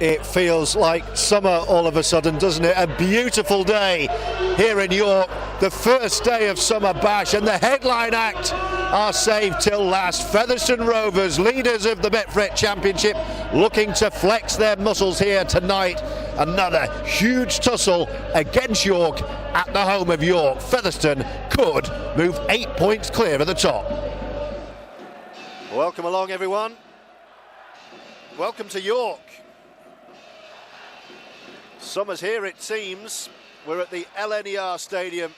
It feels like summer all of a sudden, doesn't it? A beautiful day here in York, the first day of Summer Bash, and the headline act are saved till last. Featherstone Rovers, leaders of the Betfred Championship, looking to flex their muscles here tonight. Another huge tussle against York at the home of York. Featherstone could move 8 points clear at the top. Welcome along, everyone. Welcome to York. Summer's here, it seems. We're at the LNER Stadium.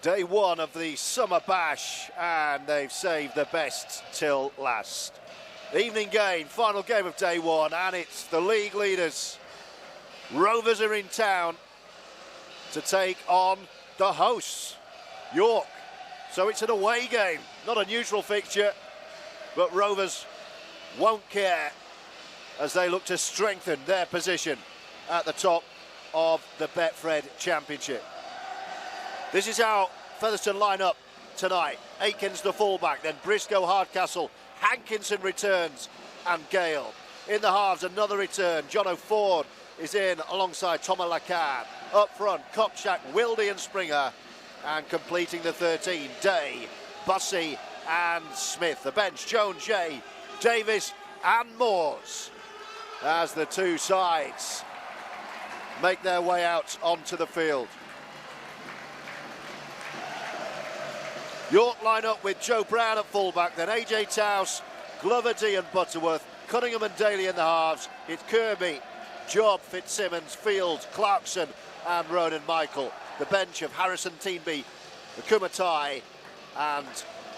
Day one of the Summer Bash, and they've saved the best till last. Evening game, final game of day one, and it's the league leaders. Rovers are in town to take on the hosts, York. So it's an away game, not a neutral fixture, but Rovers won't care as they look to strengthen their position at the top of the Betfred Championship. This is how Featherstone line up tonight. Aikens the fullback, then Briscoe, Hardcastle, Hankinson returns, and Gale. In the halves, another return. Jono Ford is in alongside Thomas Lacan. Up front, Kopchak, Wildy and Springer. And completing the 13, Day, Bussey and Smith. The bench, Jones, Jay, Davis and Moores as the two sides make their way out onto the field. York line up with Joe Brown at fullback, then AJ Towse, Glover, D and Butterworth, Cunningham and Daly in the halves. It's Kirby, Job, Fitzsimmons, Fields, Clarkson and Ronan Michael. The bench of Harrison Teenby, Kumatai and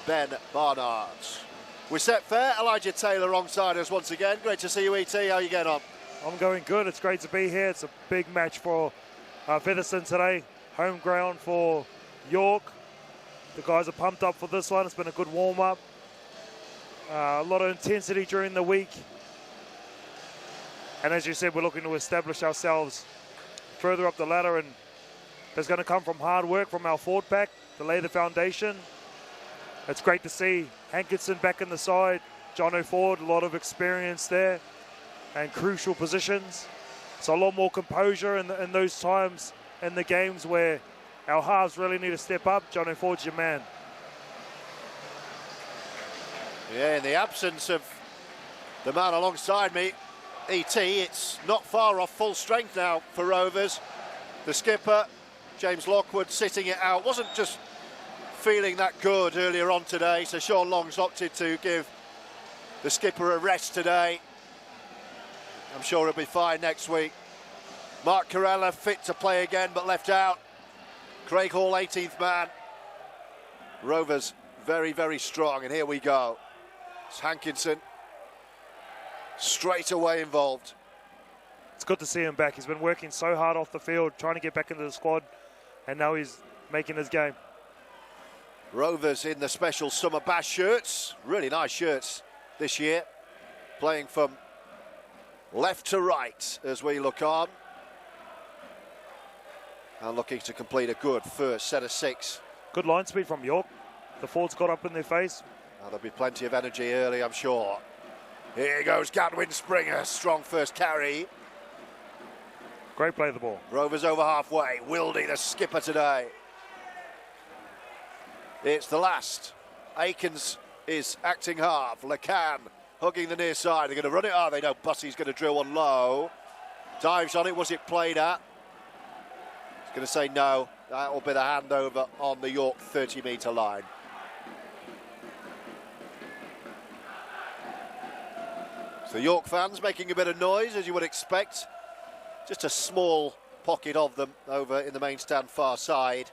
Ben Barnard. We're set fair. Elijah Taylor alongside us once again. Great to see you, E.T. How are you getting on? I'm going good. It's great to be here. It's a big match for Featherstone today. Home ground for York. The guys are pumped up for this one. It's been a good warm-up. A lot of intensity during the week. And as you said, we're looking to establish ourselves further up the ladder, and that's going to come from hard work from our forward pack to lay the foundation. It's great to see Hankinson back in the side. Jono Ford, a lot of experience there and crucial positions. So a lot more composure in those times in the games where our halves really need to step up. Jono Ford's your man. Yeah, in the absence of the man alongside me, E.T., it's not far off full strength now for Rovers. The skipper, James Lockwood, sitting it out. Wasn't just feeling that good earlier on today, so Sean Long's opted to give the skipper a rest today. I'm sure he'll be fine next week. Mark Corella fit to play again but left out. Craig Hall, 18th man. Rovers very, very strong, and here we go. It's Hankinson straight away involved. It's good to see him back. He's been working so hard off the field, trying to get back into the squad, and now he's making his game. Rovers in the special Summer Bash shirts. Really nice shirts this year. Playing from left to right as we look on. And looking to complete a good first set of six. Good line speed from York. The Fords got up in their face. Now, there'll be plenty of energy early, I'm sure. Here goes Gadwin Springer. Strong first carry. Great play of the ball. Rovers over halfway. Wildy, the skipper today. It's the last. Aikens is acting half. Lacan hugging the near side. They're going to run it. Oh, they know Bussey's going to drill one low. Dives on it. Was it played at? He's going to say no. That will be the handover on the York 30-metre line. So York fans making a bit of noise, as you would expect. Just a small pocket of them over in the main stand far side.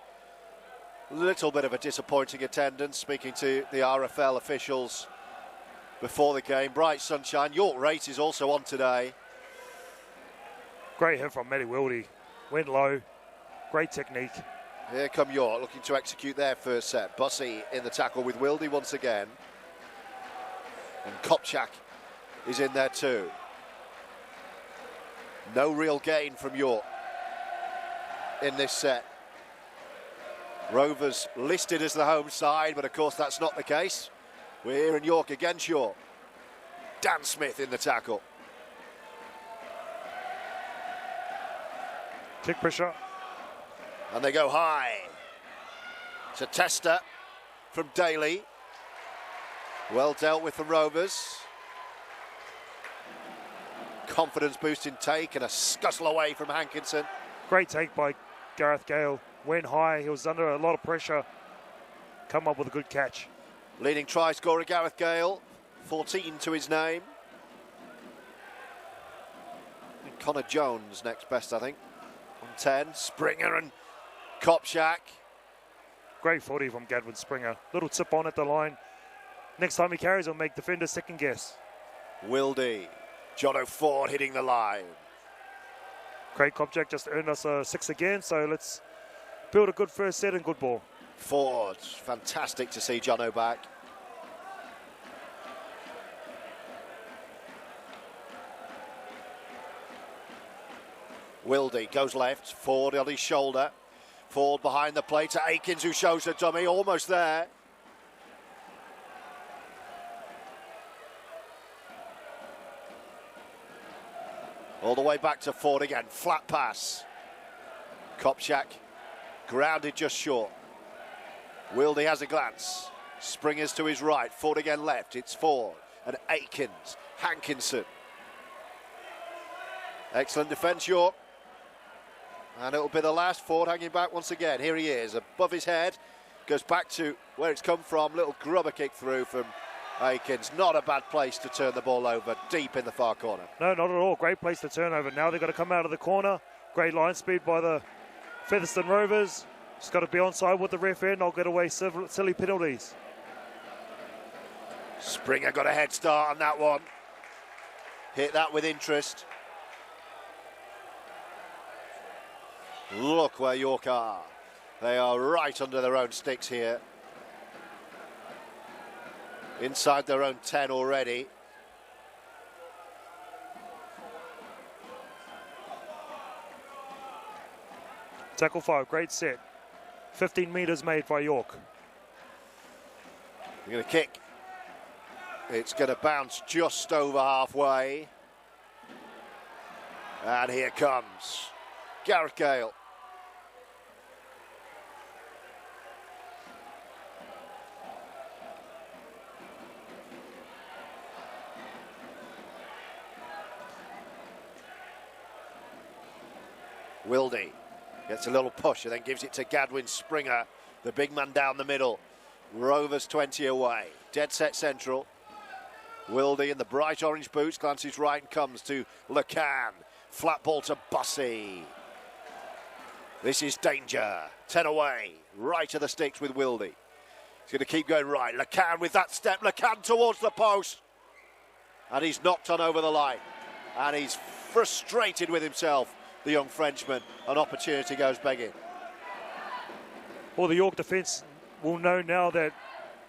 A little bit of a disappointing attendance, speaking to the RFL officials before the game. Bright sunshine. York race is also on today. Great hit from Matty Wildy. Went low. Great technique. Here come York, looking to execute their first set. Bussey in the tackle with Wildy once again. And Kopchak is in there too. No real gain from York in this set. Rovers listed as the home side, but of course that's not the case. We're here in York against York. Dan Smith in the tackle. Kick pressure. And they go high. It's a tester from Daly. Well dealt with the Rovers. Confidence boosting take and a scuttle away from Hankinson. Great take by Gareth Gale. Went high. He was under a lot of pressure. Come up with a good catch. Leading try scorer Gareth Gale. 14 to his name. And Connor Jones next best, I think. On 10. Springer and Kopchak. Great footy from Gadwin Springer. Little tip on at the line. Next time he carries, he'll make defenders second guess. Wildy. Jono Ford hitting the line. Craig Kopchak just earned us a 6 again, so let's build a good first set and good ball. Ford. Fantastic to see Jono back. Wildy goes left. Ford on his shoulder. Ford behind the plate to Aikens, who shows the dummy. Almost there. All the way back to Ford again. Flat pass. Kopchak grounded just short. Wildy has a glance. Springer's to his right. Ford again left. It's Ford and Aikens. Hankinson. Excellent defence, York. And it'll be the last. Ford hanging back once again. Here he is, above his head. Goes back to where it's come from. Little grubber kick through from Aikens. Not a bad place to turn the ball over, deep in the far corner. No, not at all. Great place to turn over. Now they've got to come out of the corner. Great line speed by the Featherston Rovers. Just got to be onside with the ref in. I'll get away silly penalties. Springer got a head start on that one. Hit that with interest. Look where York are. They are right under their own sticks here. Inside their own 10 already. Tackle 5, great set. 15 metres made by York. We're going to kick. It's going to bounce just over halfway. And here comes Gareth Gale. Wildy gets a little push and then gives it to Gadwin Springer, the big man down the middle. Rovers 20 away. Dead set central. Wildy in the bright orange boots glances right and comes to LeCan. Flat ball to Bussey. This is danger. 10 away. Right to the sticks with Wildy. He's going to keep going right. LeCan with that step. LeCan towards the post. And he's knocked on over the line. And he's frustrated with himself, the young Frenchman. An opportunity goes begging. Well, the York defence will know now that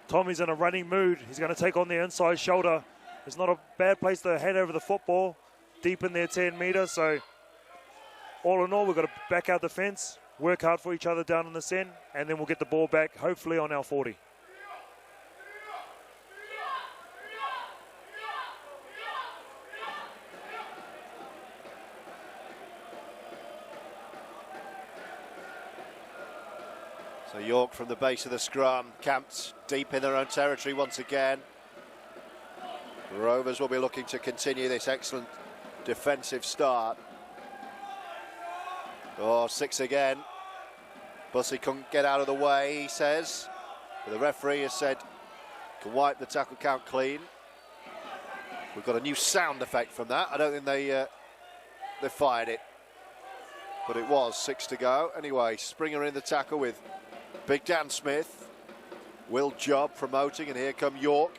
Tommy's in a running mood. He's going to take on the inside shoulder. It's not a bad place to head over the football, deep in their 10 metre. So all in all, we've got to back our defence, work hard for each other down in this end, and then we'll get the ball back, hopefully on our 40. So York from the base of the scrum, camped deep in their own territory once again. The Rovers will be looking to continue this excellent defensive start. Oh, 6 again. Bussey couldn't get out of the way, he says. But the referee has said can wipe the tackle count clean. We've got a new sound effect from that. I don't think they fired it. But it was 6 to go. Anyway, Springer in the tackle with Big Dan Smith. Will Job promoting, and here come York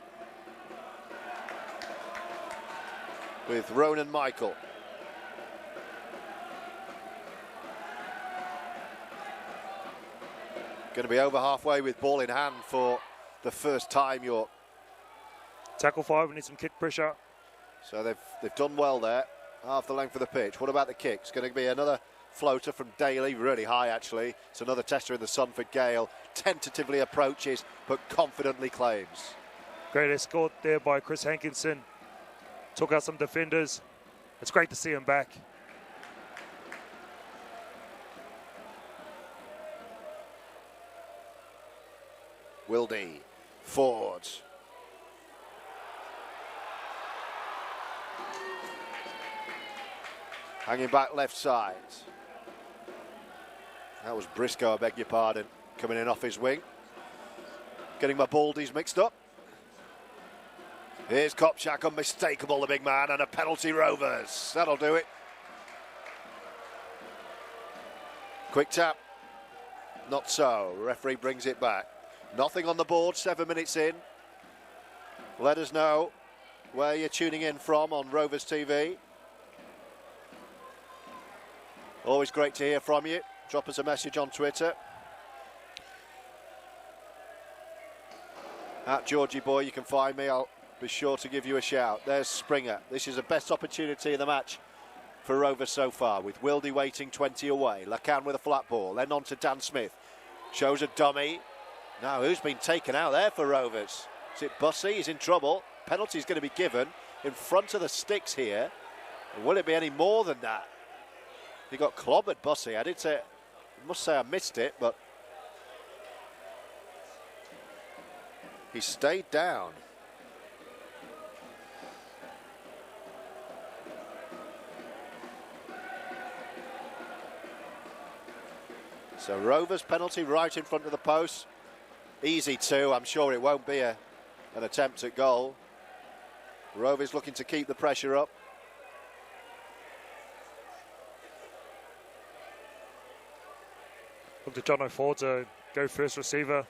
with Ronan Michael. Going to be over halfway with ball in hand for the first time, York. Tackle 5, we need some kick pressure. So they've done well there, half the length of the pitch. What about the kick? It's going to be another floater from Daly, really high actually. It's another tester in the sun for Gale. Tentatively approaches, but confidently claims. Great escort there by Chris Hankinson. Took out some defenders. It's great to see him back. Wildy, Ford. Hanging back left side. That was Briscoe, I beg your pardon, coming in off his wing. Getting my baldies mixed up. Here's Kopchak, unmistakable, the big man, and a penalty, Rovers. That'll do it. Quick tap. Not so. Referee brings it back. Nothing on the board, 7 minutes in. Let us know where you're tuning in from on Rovers TV. Always great to hear from you. Drop us a message on Twitter. At Georgie Boy, you can find me. I'll be sure to give you a shout. There's Springer. This is the best opportunity in the match for Rovers so far, with Wildy waiting 20 away. Lacan with a flat ball. Then on to Dan Smith. Shows a dummy. Now, who's been taken out there for Rovers? Is it Bussey? He's in trouble. Penalty's going to be given in front of the sticks here. And will it be any more than that? He got clobbered, Bussey. I must say I missed it, but he stayed down. So Rovers penalty right in front of the post. Easy too. I'm sure it won't be an attempt at goal. Rovers looking to keep the pressure up. Look to John O'Ford to go first receiver.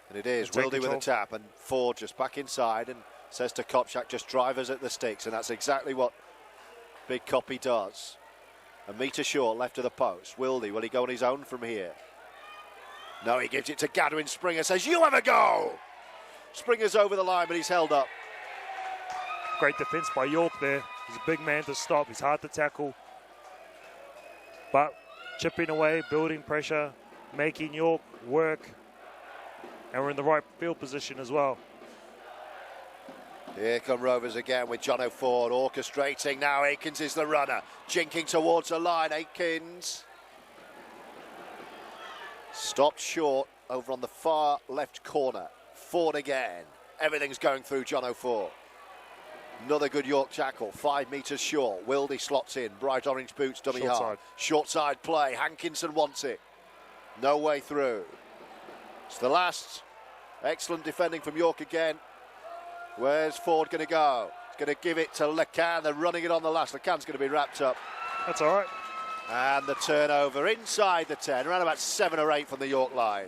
And it is Wildy with a tap, and Ford just back inside and says to Kopchak, just drive us at the sticks, and that's exactly what Big Coppy does. A metre short left of the post. Wildy, will he go on his own from here? No, he gives it to Gadwin. Springer says, you have a go! Springer's over the line, but he's held up. Great defence by York there. He's a big man to stop. He's hard to tackle. But chipping away, building pressure, making York work. And we're in the right field position as well. Here come Rovers again with John O'Ford orchestrating. Now Aikens is the runner, jinking towards the line. Aikens stopped short over on the far left corner. Ford again. Everything's going through John O'Ford. Another good York tackle, 5 metres short. Wildy slots in, bright orange boots, dummy half. Short side play, Hankinson wants it. No way through. It's the last. Excellent defending from York again. Where's Ford going to go? He's going to give it to Lacan. They're running it on the last. Lacan's going to be wrapped up. That's all right. And the turnover inside the 10, around about 7 or 8 from the York line.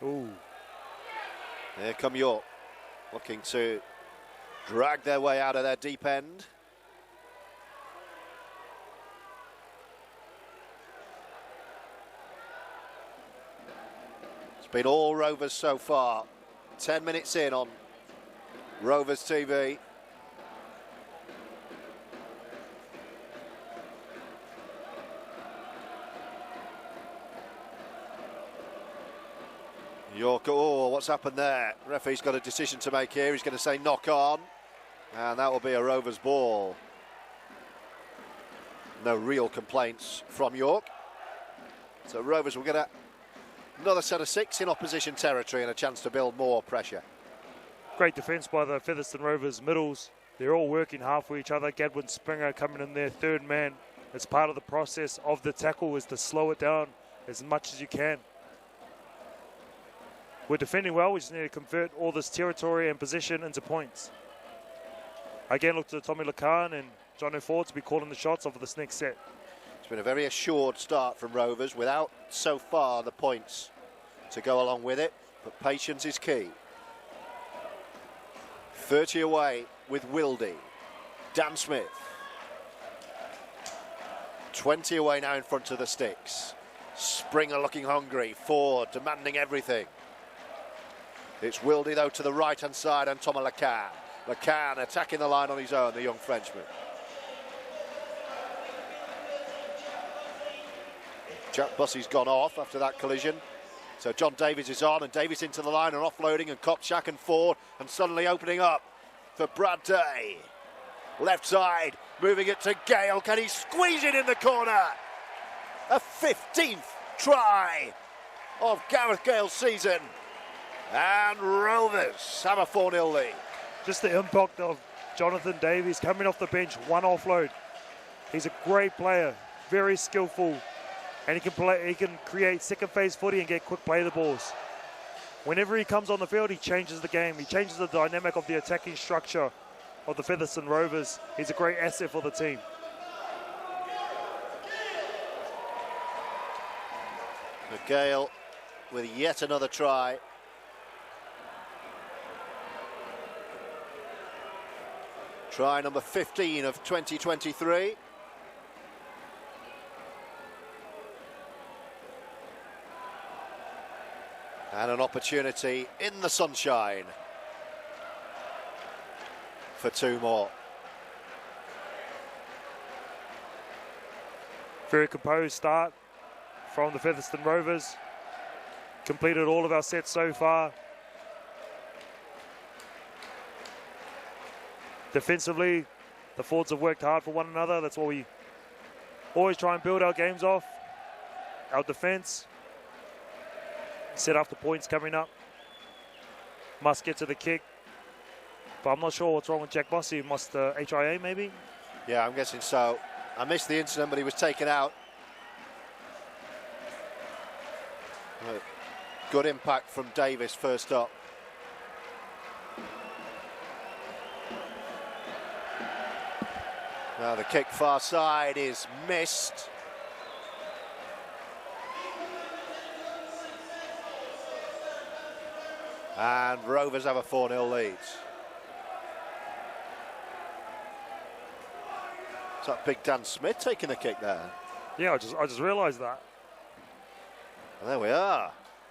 Ooh. Here come York, looking to drag their way out of their deep end. It's been all Rovers so far. 10 minutes in on Rovers TV. York, oh, what's happened there? Referee's got a decision to make here. He's going to say knock on, and that will be a Rovers ball. No real complaints from York. So Rovers will get another set of 6 in opposition territory and a chance to build more pressure. Great defence by the Featherston Rovers middles. They're all working hard for each other. Gadwin Springer coming in there, third man. It's part of the process of the tackle is to slow it down as much as you can. We're defending well. We just need to convert all this territory and position into points. Again, look to Tommy Lacan and John O'Ford to be calling the shots over this next set. It's been a very assured start from Rovers without so far the points to go along with it, but patience is key. 30 away with Wildy. Dan Smith. 20 away now in front of the sticks. Springer looking hungry. Ford demanding everything. It's Wildy though to the right hand side and Thomas Lacan. Lacan attacking the line on his own, the young Frenchman. Jack Bussey's gone off after that collision. So John Davies is on, and Davies into the line and offloading, and Kopchak and Ford, and suddenly opening up. for Brad Day. Left side, moving it to Gale. Can he squeeze it in the corner? A 15th try of Gareth Gale's season. And Rovers have a 4-0 lead. Just the impact of Jonathan Davies coming off the bench, one offload. He's a great player, very skillful, and he can play. He can create second phase footy and get quick play the balls. Whenever he comes on the field, he changes the game. He changes the dynamic of the attacking structure of the Featherston Rovers. He's a great asset for the team. Gale with yet another try. Try number 15 of 2023. And an opportunity in the sunshine for 2 more. Very composed start from the Featherston Rovers. Completed all of our sets so far. Defensively, the forwards have worked hard for one another. That's what we always try and build our games off. Our defense. Set up the points coming up. Must get to the kick. But I'm not sure what's wrong with Jack Bossy. Must HIA maybe? Yeah, I'm guessing so. I missed the incident, but he was taken out. Good impact from Davis first up. Now the kick far side is missed. And Rovers have a 4-0 lead. Is that Big Dan Smith taking a kick there? Yeah, I just realised that. And there we are.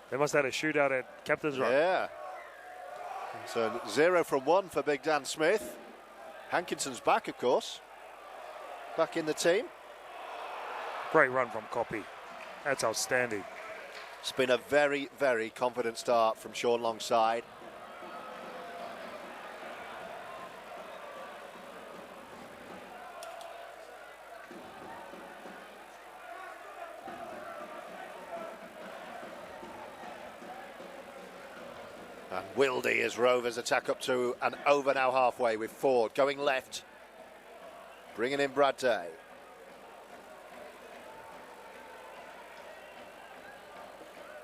They must have had a shootout at Captain's Run. Yeah. So 0 from 1 for Big Dan Smith. Hankinson's back, of course. Back in the team. Great run from Copy. That's outstanding. It's been a very, very confident start from Sean Longside. And Wildy as Rovers attack up to an over now halfway with Ford going left. Bringing in Brad Day.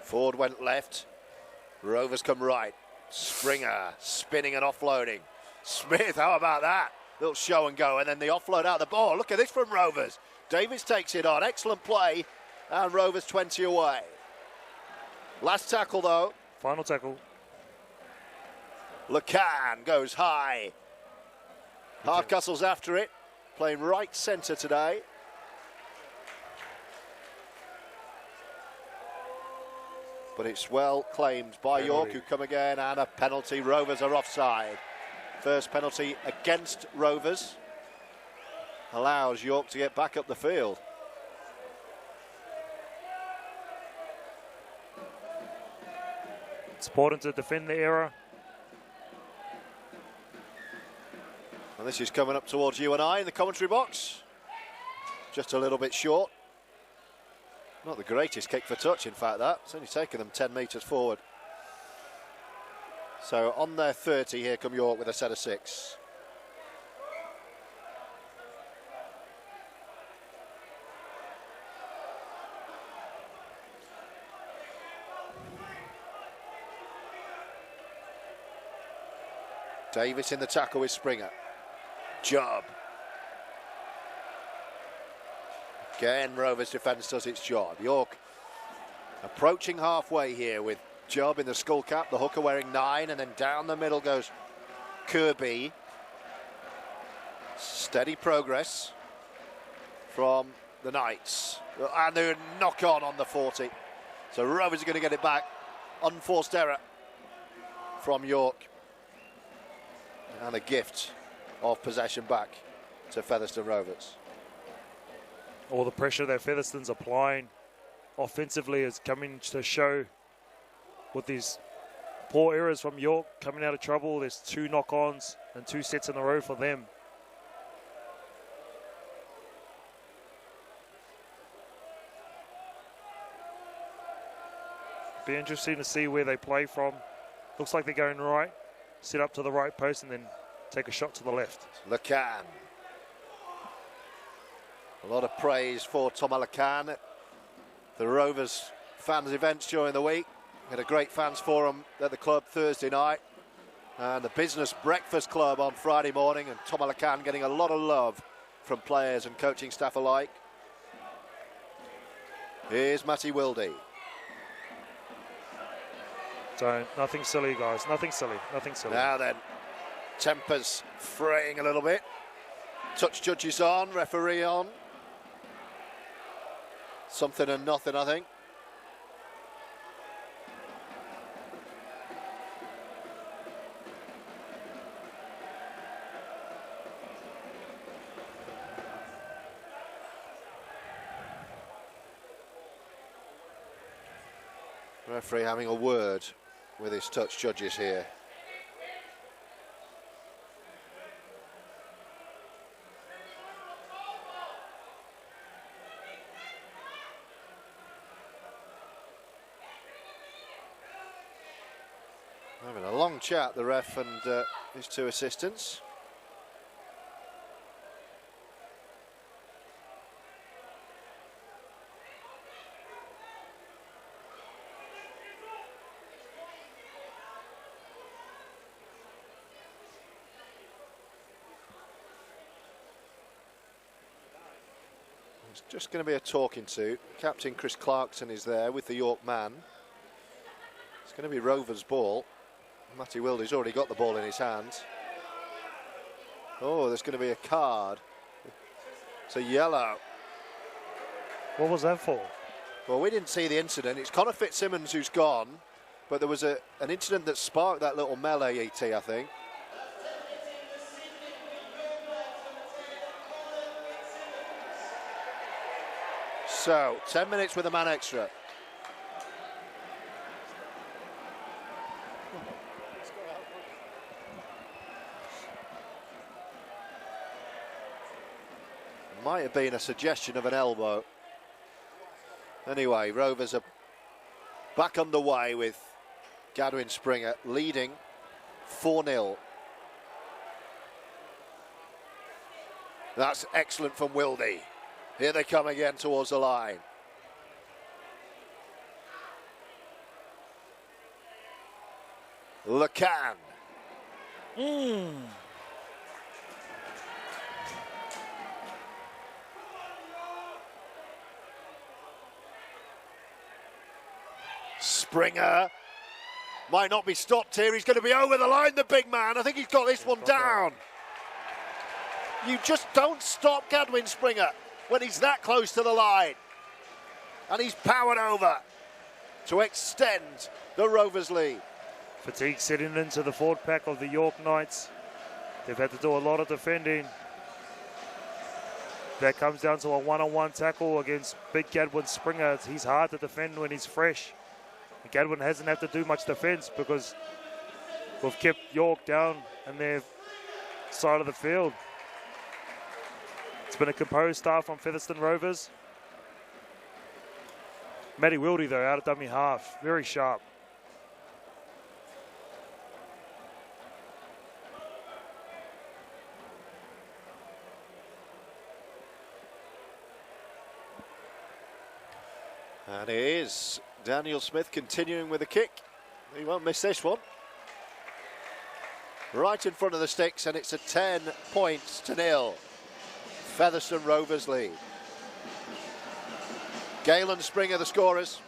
Ford went left. Rovers come right. Springer spinning and offloading. Smith, how about that? Little show and go, and then the offload out the ball. Look at this from Rovers. Davis takes it on. Excellent play. And Rovers 20 away. Last tackle, though. Final tackle. Lacan goes high. Hardcastle's after it. Playing right centre today. But it's well claimed by York, who come again, and a penalty. Rovers are offside. First penalty against Rovers. Allows York to get back up the field. It's important to defend the error. And this is coming up towards you and I in the commentary box. Just a little bit short. Not the greatest kick for touch, in fact, that. It's only taken them 10 metres forward. So on their 30, here come York with a set of 6. Davis in the tackle with Springer. Job. Again, Rovers defence does its job. York approaching halfway here with Job in the skull cap, the hooker wearing 9, and then down the middle goes Kirby. Steady progress from the Knights. And they knock on the 40. So Rovers are going to get it back. Unforced error from York. And a gift of possession back to Featherston Rovers. All the pressure that Featherston's applying offensively is coming to show with these poor errors from York coming out of trouble. There's 2 knock-ons and 2 sets in a row for them. Be interesting to see where they play from. Looks like they're going right, set up to the right post and then take a shot to the left. Lacan. A lot of praise for Thomas Lacan at the Rovers fans events during the week. We had a great fans forum at the club Thursday night and the Business Breakfast Club on Friday morning, and Thomas Lacan getting a lot of love from players and coaching staff alike. Here's Matty Wildy. So nothing silly, guys. Nothing silly. Nothing silly. Now then, tempers fraying a little bit. Touch judges on, referee on. Something and nothing, I think. Referee having a word with his touch judges here. Having a long chat, the ref and his 2 assistants. It's just going to be a talking to. Captain Chris Clarkson is there with the York man. It's going to be Rovers' ball. Matty Wildy's already got the ball in his hands. Oh, there's going to be a card. It's a yellow. What was that for? Well, we didn't see the incident. It's Connor Fitzsimmons who's gone, but there was an incident that sparked that little melee, ET, I think. So, 10 minutes with a man extra. Might have been a suggestion of an elbow. Anyway, Rovers are back underway with Gadwin Springer leading 4-0. That's excellent from Wildy. Here they come again towards the line. Lacan. Springer might not be stopped here. He's going to be over the line, the big man. I think he's got this one down. You just don't stop Gadwin Springer when he's that close to the line. And he's powered over to extend the Rovers lead. Fatigue setting into the forward pack of the York Knights. They've had to do a lot of defending. That comes down to a one-on-one tackle against big Gadwin Springer. He's hard to defend when he's fresh. And Gadwin hasn't had to do much defence because we've kept York down in their side of the field. It's been a composed start from Featherston Rovers. Matty Wildy, though, out of dummy half. Very sharp. And it is Daniel Smith continuing with the kick. He won't miss this one. Right in front of the sticks, and it's a 10 points to 0. Featherston Rovers lead. Galen Springer, the scorers.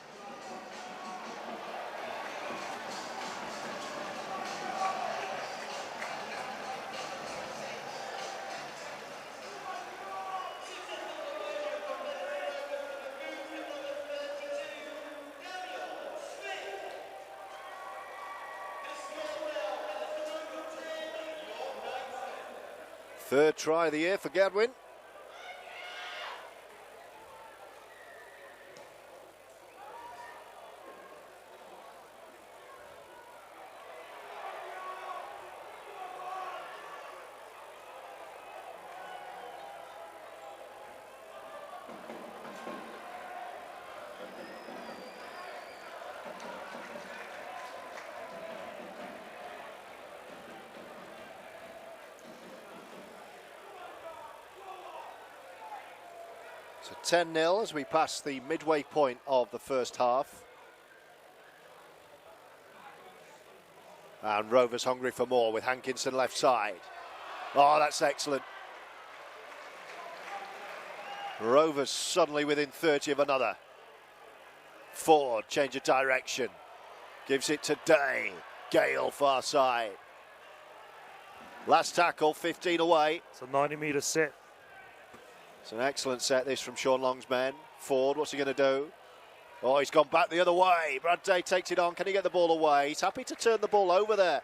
Third try of the year for Gadwin. So 10-0 as we pass the midway point of the first half. And Rovers hungry for more with Hankinson left side. Oh, that's excellent. Rovers suddenly within 30 of another. Ford, change of direction. Gives it to Day. Gale far side. Last tackle, 15 away. It's a 90-metre set. It's an excellent set, this from Sean Long's men. Ford, what's he going to do? Oh, he's gone back the other way. Brad Day takes it on. Can he get the ball away? He's happy to turn the ball over there.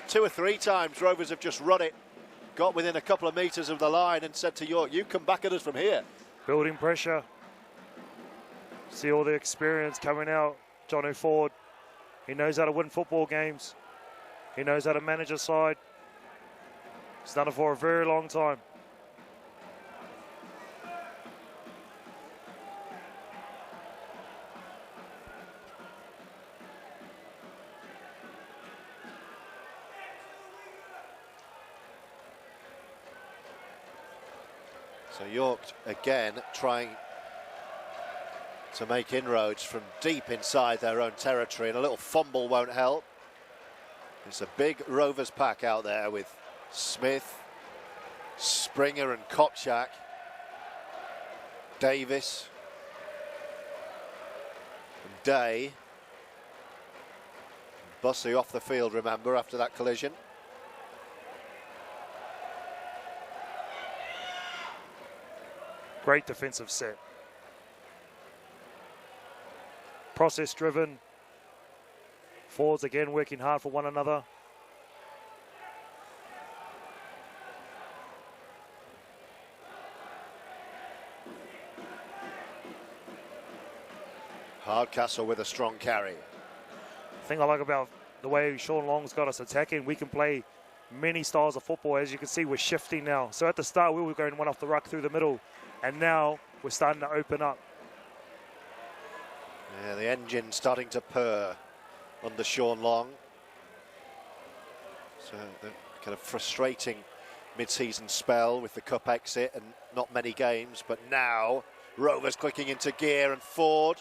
2 or 3 times Rovers have just run it. Got within a couple of metres of the line and said to York, you come back at us from here. Building pressure. See all the experience coming out. Johnny Ford. He knows how to win football games. He knows how to manage a side. He's done it for a very long time. So York again trying to make inroads from deep inside their own territory, and a little fumble won't help. It's a big Rovers pack out there with Smith, Springer and Kopchak, Davis and Day. Bussey off the field, remember, after that collision. Great defensive set. Process driven. Forwards again working hard for one another. Hardcastle with a strong carry. The thing I like about the way Sean Long's got us attacking, we can play many styles of football. As you can see, we're shifting now. So at the start, we were going one off the ruck through the middle, and now we're starting to open up. Yeah, the engine starting to purr under Sean Long. So the kind of frustrating mid-season spell with the cup exit and not many games, but now Rovers clicking into gear, and Ford,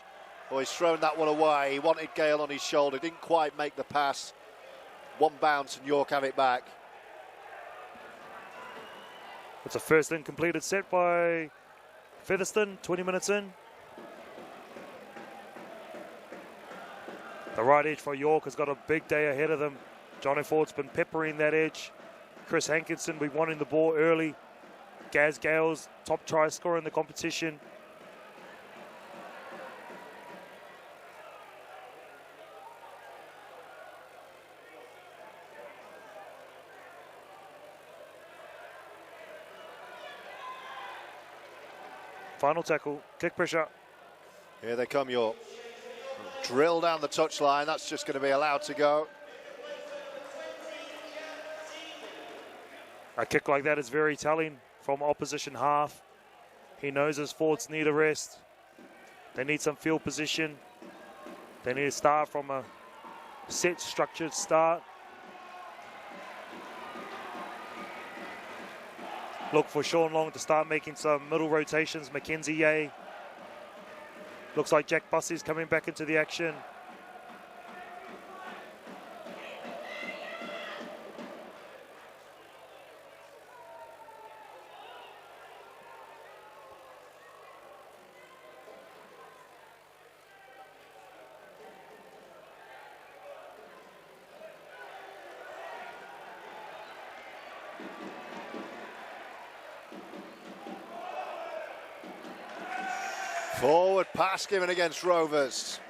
oh, he's thrown that one away. He wanted Gale on his shoulder, didn't quite make the pass. One bounce and York have it back. It's a first incompleted set by Featherstone, 20 minutes in. The right edge for York has got a big day ahead of them. Johnny Ford's been peppering that edge. Chris Hankinson, we wanting the ball early. Gaz Gale's top try scorer in the competition. Final tackle, kick pressure. Here they come, York. Drill down the touchline, that's just going to be allowed to go. A kick like that is very telling from opposition half. He knows his forwards need a rest. They need some field position. They need to start from a set, structured start. Look for Sean Long to start making some middle rotations. Mackenzie Yeh. Looks like Jack Bussey's coming back into the action. Forward pass given against Rovers.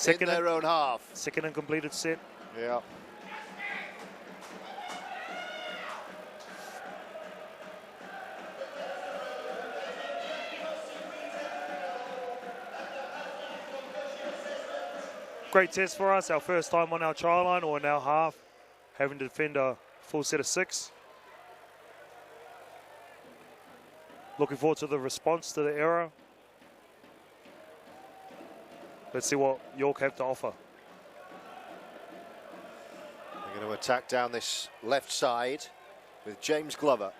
In their own half. Second and completed set. Yeah. Great test for us, our first time on our try line or in our half, having to defend a full set of 6. Looking forward to the response to the error. Let's see what York have to offer. They're going to attack down this left side with James Glover.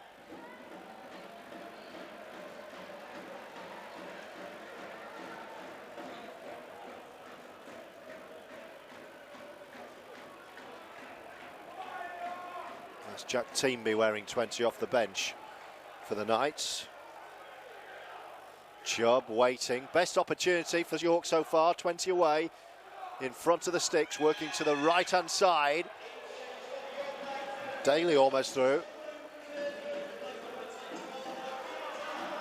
Jack Teamby wearing 20 off the bench for the Knights. Chubb waiting. Best opportunity for York so far. 20 away. In front of the sticks, working to the right-hand side. Daly almost through.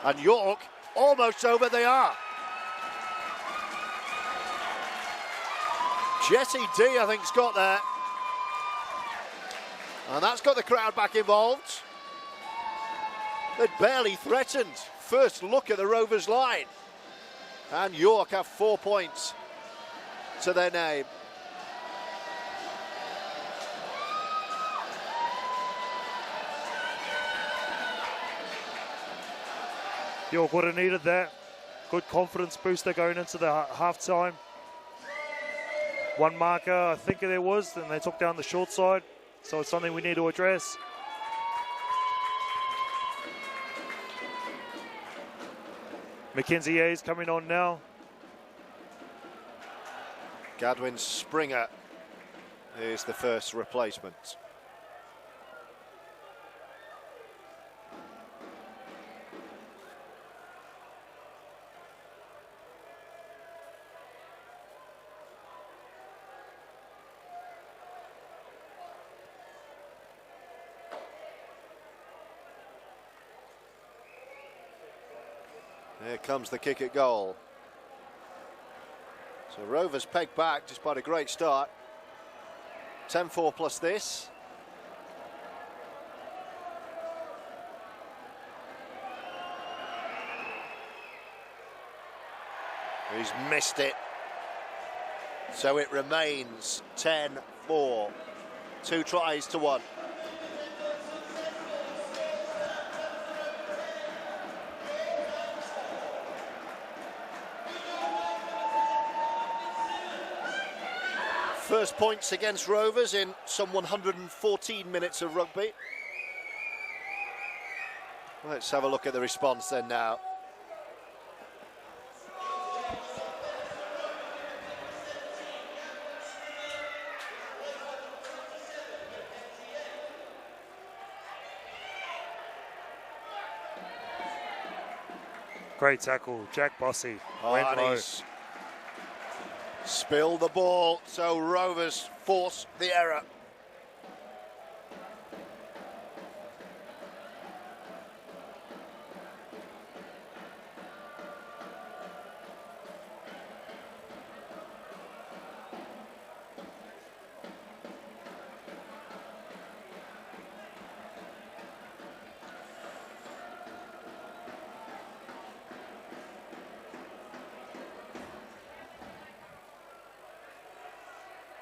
And York almost over. They are. Jesse D, I think, has got there. And that's got the crowd back involved. They'd barely threatened. First look at the Rovers line. And York have 4 points to their name. York would have needed that. Good confidence booster going into the half-time. One marker, I think there was, and they took down the short side. So it's something we need to address. Mackenzie Yea's coming on now. Gadwin Springer is the first replacement. Here comes the kick at goal. So Rovers pegged back despite a great start. 10-4 plus this. He's missed it. So it remains 10-4. 2 tries to 1. First points against Rovers in some 114 minutes of rugby. Let's have a look at the response then now. Great tackle, Jack Bossy. Went low. Spilled the ball, so Rovers force the error.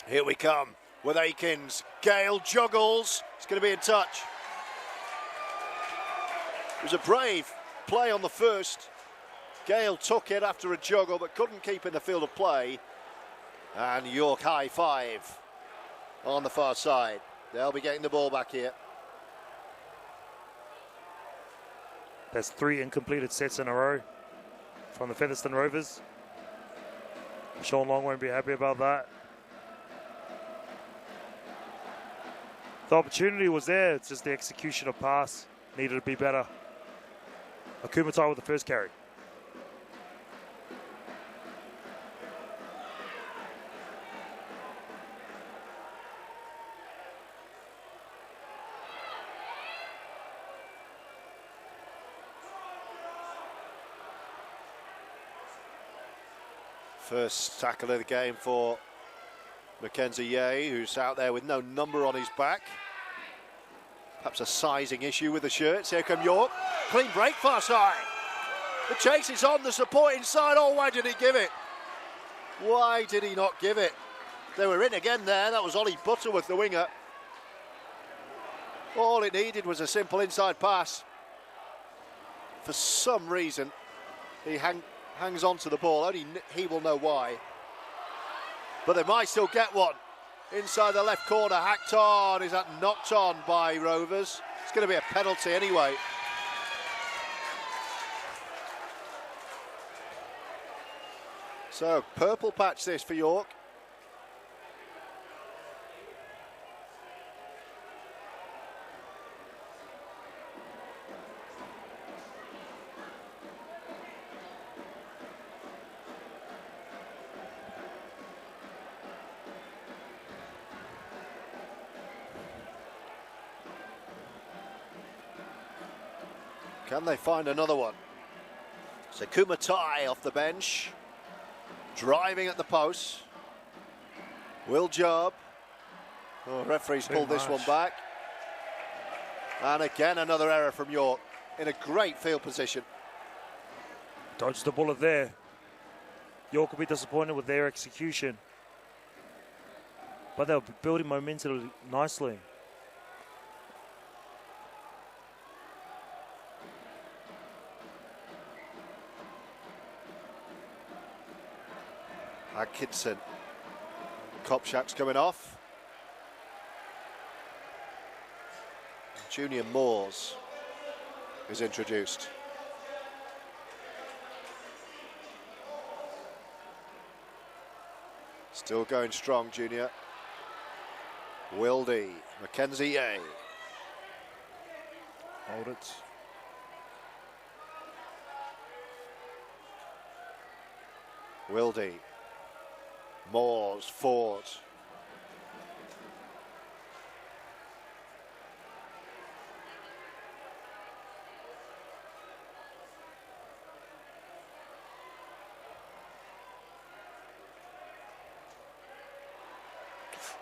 Here we come with Akins. Gale juggles. He's going to be in touch. It was a brave play on the first. Gale took it after a juggle but couldn't keep in the field of play. And York high five on the far side. They'll be getting the ball back here. There's 3 incompleted sets in a row from the Featherstone Rovers. Sean Long won't be happy about that. The opportunity was there, it's just the execution of pass needed to be better. Akumatai with the first carry. First tackle of the game for Mackenzie Yeh, who's out there with no number on his back. Perhaps a sizing issue with the shirts. Here come York. Clean break, far side. The chase is on, the support inside. Oh, why did he give it? Why did he not give it? They were in again there. That was Ollie Butterworth, the winger. All it needed was a simple inside pass. For some reason, he hangs on to the ball. Only he will know why. But they might still get one. Inside the left corner, hacked on. Is that knocked on by Rovers? It's going to be a penalty anyway. So, purple patch this for York. Can they find another one? Sakuma Tai off the bench, driving at the post. Will Job. Oh, referee's pulled this one back. And again, another error from York in a great field position. Dodged the bullet there. York will be disappointed with their execution. But they're building momentum nicely. Atkinson. Kopchak's coming off. Junior Moores is introduced. Still going strong, Junior. Wildy, Mackenzie Yeh. Hold it. Wildy. Moores, Ford.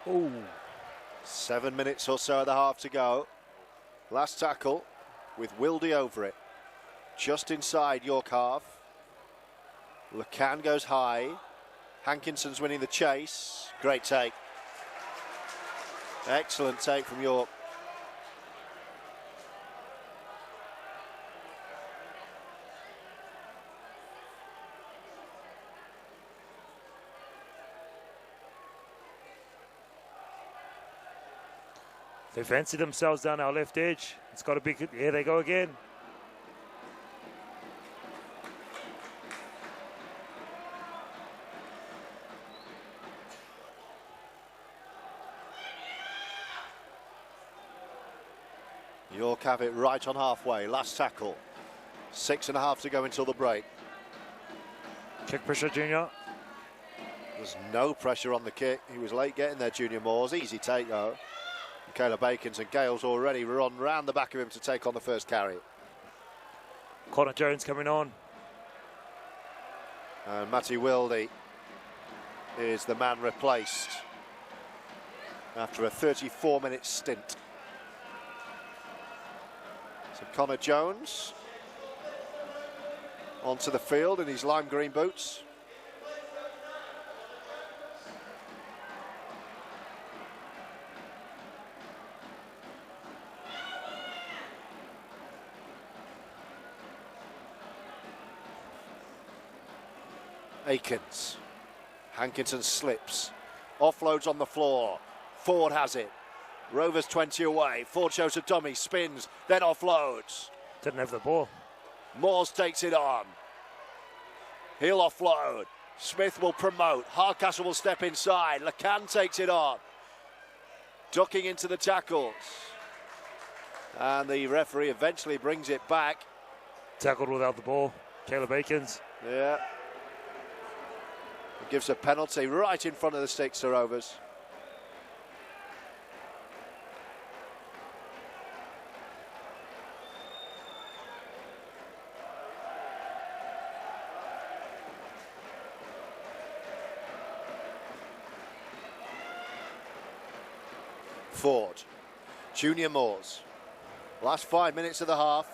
Ooh. 7 minutes or so of the half to go. Last tackle with Wildy over it. Just inside York half. LeCan goes high. Hankinson's winning the chase. Great take. Excellent take from York. They fancy themselves down our left edge. It's got to be good. Here they go again. York have it right on halfway. Last tackle. 6.5 to go until the break. Kick pressure, Junior. There's no pressure on the kick. He was late getting there, Junior Moores. Easy take, though. Caleb Akins and Gale's already run round the back of him to take on the first carry. Connor Jones coming on. And Matty Wildy is the man replaced after a 34-minute stint. So Connor Jones onto the field in his lime green boots. Akins. Hankinson slips. Offloads on the floor. Ford has it. Rovers 20 away. Ford shows a dummy, spins, then offloads. Didn't have the ball. Moores takes it on. He'll offload. Smith will promote. Hardcastle will step inside. LeCan takes it on. Ducking into the tackles. And the referee eventually brings it back. Tackled without the ball. Caleb Akins. Yeah. Gives a penalty right in front of the sticks to Rovers. Ford. Junior Moores. Last 5 minutes of the half.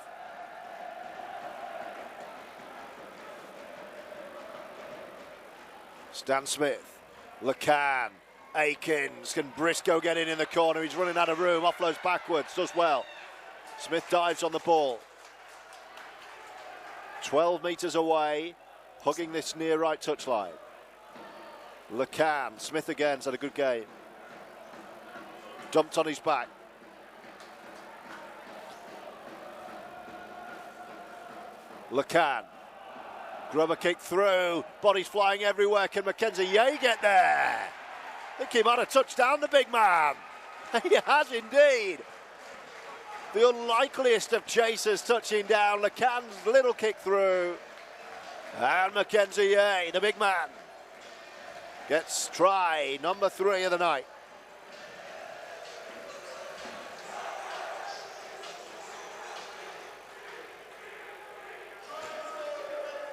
Stan Smith, LeCan, Akins, can Briscoe get in the corner? He's running out of room, offloads backwards, does well. Smith dives on the ball. 12 metres away, hugging this near right touchline. LeCan, Smith again's had a good game. Dumped on his back. LeCan. Grubber kick through, bodies flying everywhere. Can Mackenzie Yeh get there? I think he might have touched down the big man. He has indeed. The unlikeliest of chasers touching down. LeCan's little kick through. And Mackenzie Yeh, the big man, gets try number 3 of the night.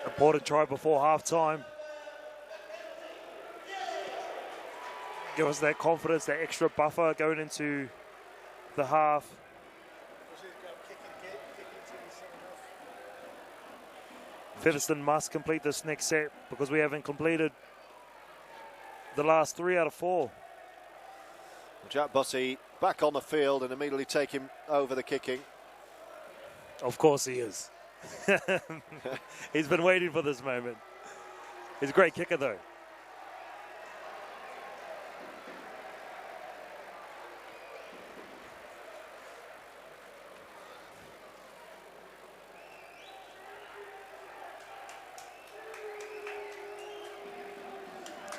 Important try before half-time. Give us that confidence, that extra buffer going into the half. Featherstone must complete this next set because we haven't completed the last 3 out of 4. Jack Bussey back on the field and immediately taking over the kicking. Of course he is. He's been waiting for this moment. He's a great kicker though.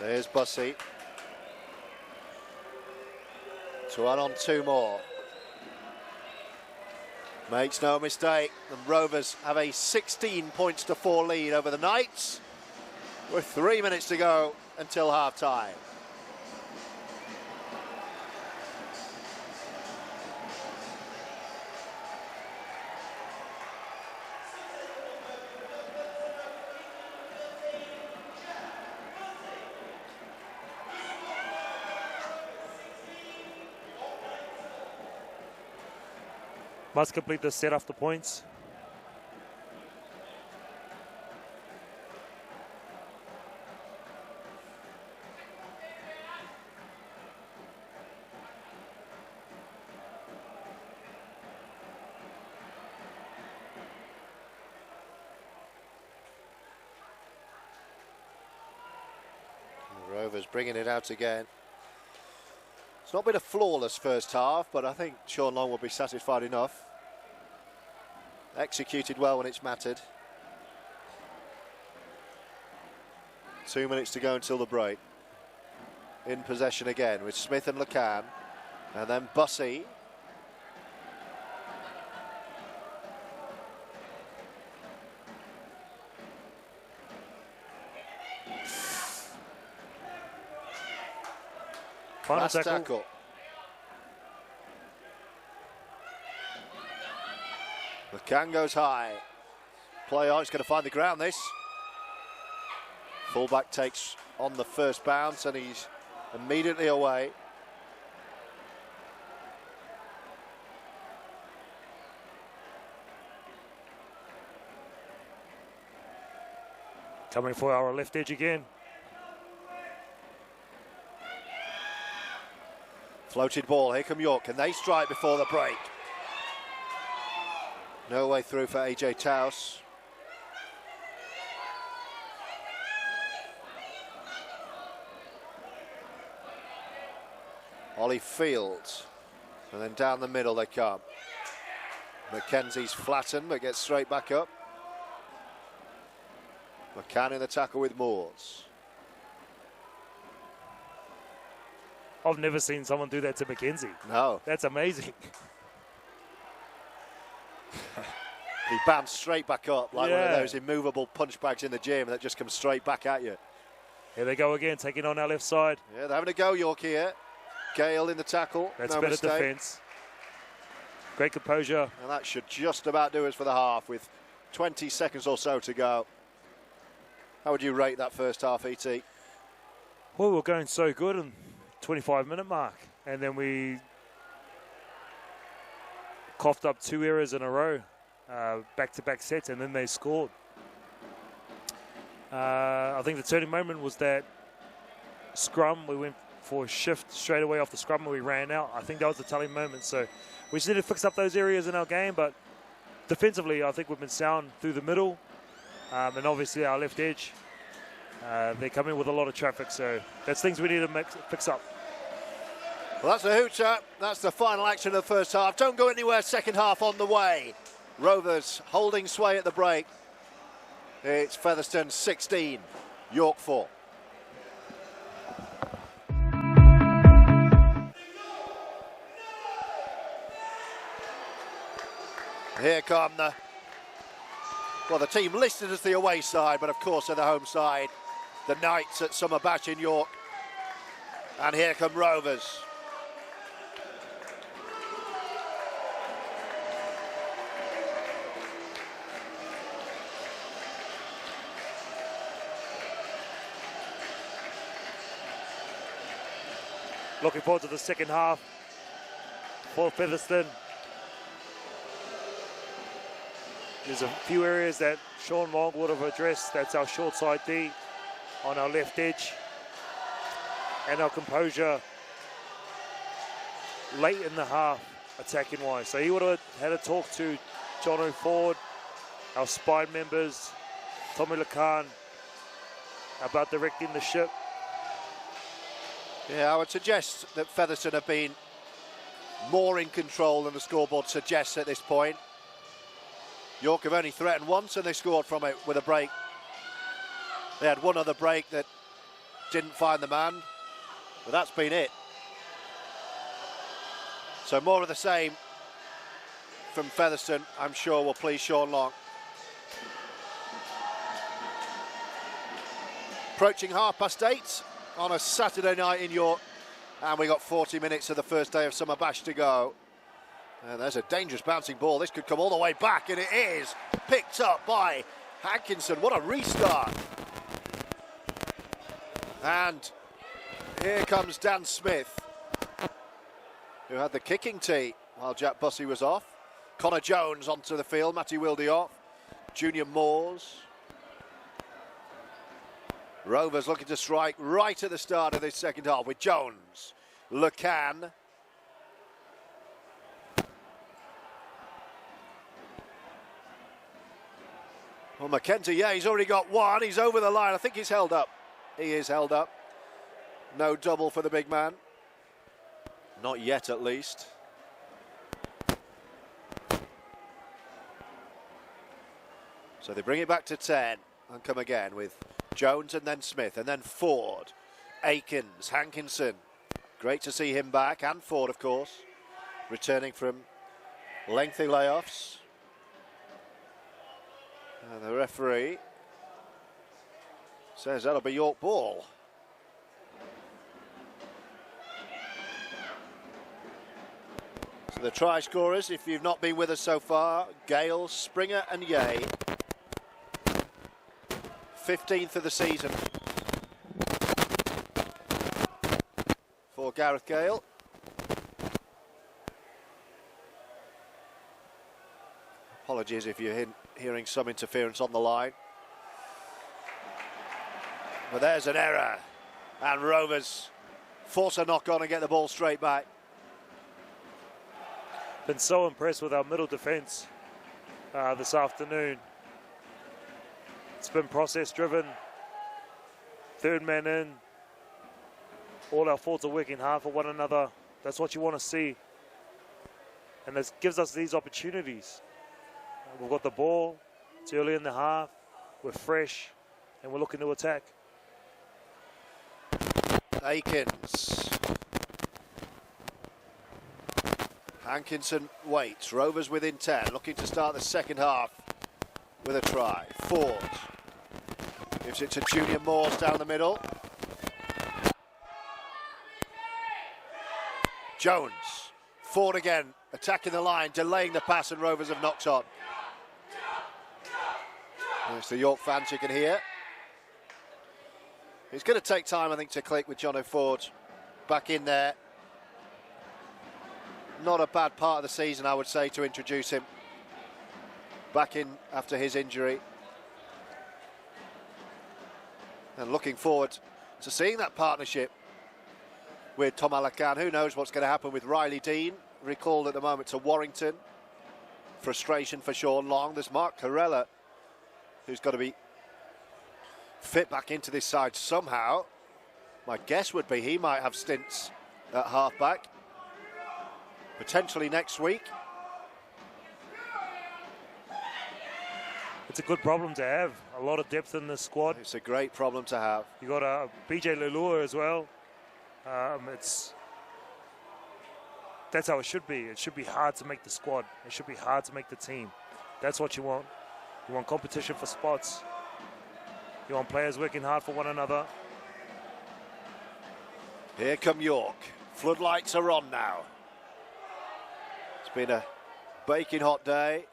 There's Bussey. To run on 2 more. Makes no mistake, the Rovers have a 16 points to 4 lead over the Knights with 3 minutes to go until half time. Must complete the set after points. Rovers bringing it out again. It's not been a flawless first half, but I think Sean Long will be satisfied enough. Executed well when it's mattered. 2 minutes to go until the break. In possession again with Smith and Lacan. And then Bussey. Final Last tackle. McCann goes high. Play on, it's going to find the ground this. Fullback takes on the first bounce and he's immediately away. Coming for our left edge again. Floated ball, here come York. Can they strike before the break? No way through for AJ Taus. Ollie Fields. And then down the middle they come. Mackenzie's flattened but gets straight back up. McCann in the tackle with Moores. I've never seen someone do that to Mackenzie. No. That's amazing. He bounced straight back up like one of those immovable punch bags in the gym that just comes straight back at you. Here they go again, taking on our left side. Yeah, they're having a go, York here. Gale in the tackle. That's no better mistake. defence. Great composure. And that should just about do us for the half with 20 seconds or so to go. How would you rate that first half, E.T.? Well, we were going so good in 25-minute mark. And then we coughed up 2 errors in a row. Back-to-back sets, and then they scored. I think the turning moment was that scrum. We went for a shift straight away off the scrum and we ran out. I think that was the telling moment. So we just need to fix up those areas in our game, but defensively I think we've been sound through the middle, and obviously our left edge. They come in with a lot of traffic, so that's things we need to fix up. Well, that's a hooter. That's the final action of the first half. Don't go anywhere, second half on the way. Rovers holding sway at the break. It's Featherstone 16, York 4. Here come the team listed as the away side, but of course they're the home side. The Knights at Summer Bash in York. And here come Rovers. Looking forward to the second half for Featherstone. There's a few areas that Sean Long would have addressed. That's our short side D on our left edge. And our composure late in the half, attacking wise. So he would have had a talk to Jono Ford, our spine members, Tommy Lacan, about directing the ship. Yeah, I would suggest that Featherstone have been more in control than the scoreboard suggests at this point. York have only threatened once and they scored from it with a break. They had one other break that didn't find the man, but that's been it. So more of the same from Featherstone, I'm sure, will please Sean Long. Approaching 8:30 on a Saturday night in York, and we got 40 minutes of the first day of Summer Bash to go. And there's a dangerous bouncing ball. This could come all the way back, and it is picked up by Hankinson. What a restart. And here comes Dan Smith, who had the kicking tee while Jack Bussey was off. Connor Jones onto the field, Matty Wilde off. Junior Moores. Rovers looking to strike right at the start of this second half with Jones, LeCan. Well, McKenzie, yeah, he's already got one. He's over the line. I think he's held up. He is held up. No double for the big man. Not yet, at least. So they bring it back to 10 and come again with Jones and then Smith and then Ford, Aikens, Hankinson. Great to see him back, and Ford, of course, returning from lengthy layoffs. And the referee says that'll be York ball. So the try scorers, if you've not been with us so far, Gale, Springer and Yeh. 15th of the season for Gareth Gale. Apologies if you're hearing some interference on the line. But there's an error, and Rovers force a knock on and get the ball straight back. Been so impressed with our middle defence this afternoon. It's been process driven, third man in, all our forwards are working hard for one another. That's what you want to see, and this gives us these opportunities. We've got the ball, it's early in the half, we're fresh, and we're looking to attack. Aikens. Hankinson waits. Rovers within 10, looking to start the second half with a try. Ford gives it to Junior Moores down the middle. Jones. Ford again, attacking the line, delaying the pass, and Rovers have knocked on. It's the York fans you can hear. It's going to take time, I think, to click with Jono Ford back in there. Not a bad part of the season, I would say, to introduce him back in after his injury. And looking forward to seeing that partnership with Tom Alakan. Who knows what's going to happen with Riley Dean, recalled at the moment to Warrington. Frustration for Sean Long. There's Mark Carella, who's got to be fit back into this side somehow. My guess would be he might have stints at half-back, potentially next week. It's a good problem to have. A lot of depth in the squad. It's a great problem to have. You got BJ Lelua as well. That's how it should be. It should be hard to make the squad. It should be hard to make the team. That's what you want. You want competition for spots. You want players working hard for one another. Here come York. Floodlights are on now. It's been a baking hot day.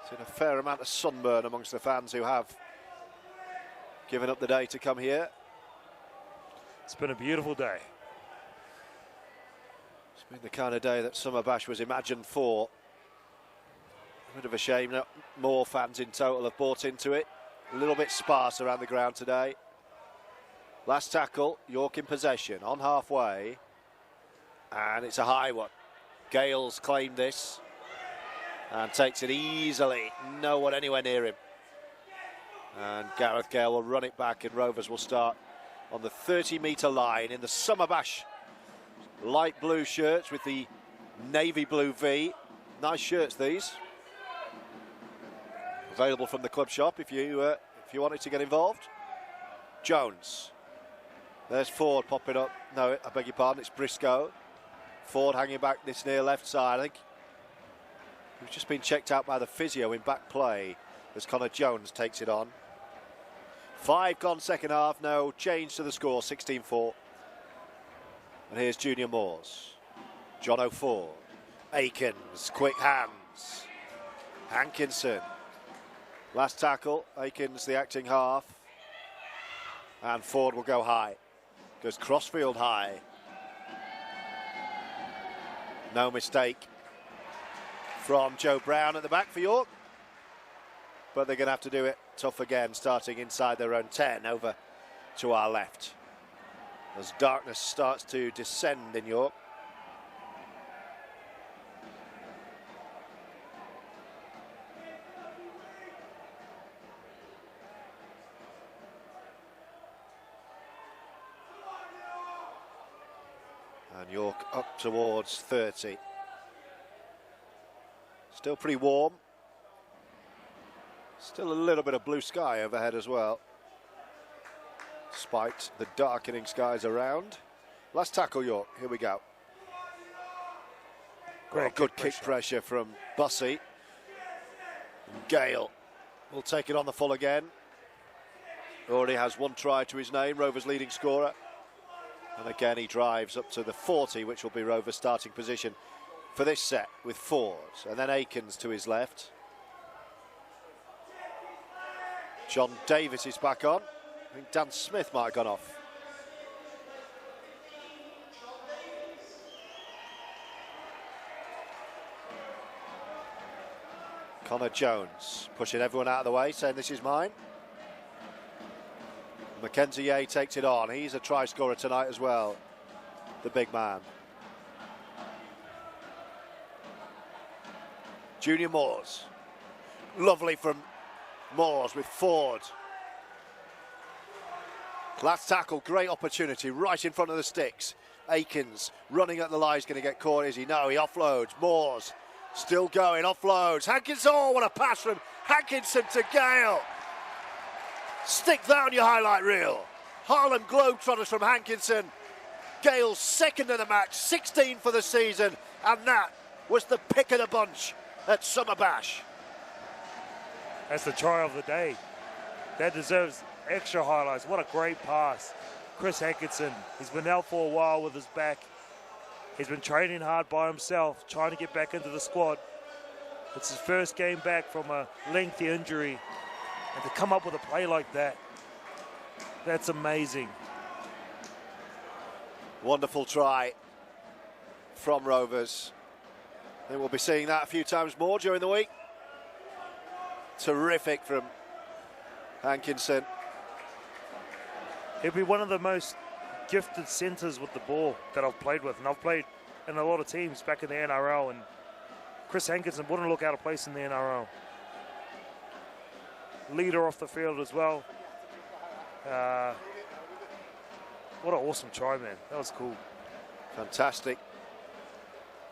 Seen a fair amount of sunburn amongst the fans who have given up the day to come here. It's been a beautiful day. In the kind of day that Summer Bash was imagined for. A bit of a shame that more fans in total have bought into it. A little bit sparse around the ground today. Last tackle, York in possession, on halfway. And it's a high one. Gale's claimed this and takes it easily. No one anywhere near him. And Gareth Gale will run it back, and Rovers will start on the 30-metre line in the Summer Bash light blue shirts with the navy blue V. Nice shirts, these. Available from the club shop if you wanted to get involved. Jones. There's Ford popping up. No, I beg your pardon, it's Briscoe. Ford hanging back this near left side. I think he's just been checked out by the physio in back play as Connor Jones takes it on. 5 gone second half, no change to the score, 16-4. And here's Junior Moores. John O'Ford. Aikens, quick hands. Hankinson. Last tackle, Aikens the acting half. And Ford will go high. Goes crossfield high. No mistake from Joe Brown at the back for York. But they're going to have to do it tough again, starting inside their own 10 over to our left. As darkness starts to descend in York. And York up towards 30. Still pretty warm. Still a little bit of blue sky overhead as well, despite the darkening skies around. Last tackle, York. Here we go. Great good kick pressure from Bussey. Gale will take it on the full again. Already has 1 try to his name, Rovers' leading scorer. And again, he drives up to the 40, which will be Rovers' starting position for this set with Ford. And then Aikens to his left. John Davis is back on. I think Dan Smith might have gone off. Connor Jones pushing everyone out of the way, saying this is mine. Mackenzie Yeh takes it on. He's a try scorer tonight as well, the big man. Junior Moores. Lovely from Moores with Ford. Last tackle, great opportunity, right in front of the sticks. Aikens running at the line, is going to get caught, is he? No, he offloads. Moores still going, offloads. Hankinson, oh, what a pass from Hankinson to Gale. Stick that on your highlight reel. Harlem Globetrotters from Hankinson. Gale's second of the match, 16 for the season, and that was the pick of the bunch at Summer Bash. That's the try of the day. That deserves extra highlights. What a great pass. Chris Hankinson, he's been out for a while with his back. He's been training hard by himself, trying to get back into the squad. It's his first game back from a lengthy injury. And to come up with a play like that, that's amazing. Wonderful try from Rovers. I think we'll be seeing that a few times more during the week. Terrific from Hankinson. He'll be one of the most gifted centres with the ball that I've played with. And I've played in a lot of teams back in the NRL. And Chris Hankinson wouldn't look out of place in the NRL. Leader off the field as well. What an awesome try, man. That was cool. Fantastic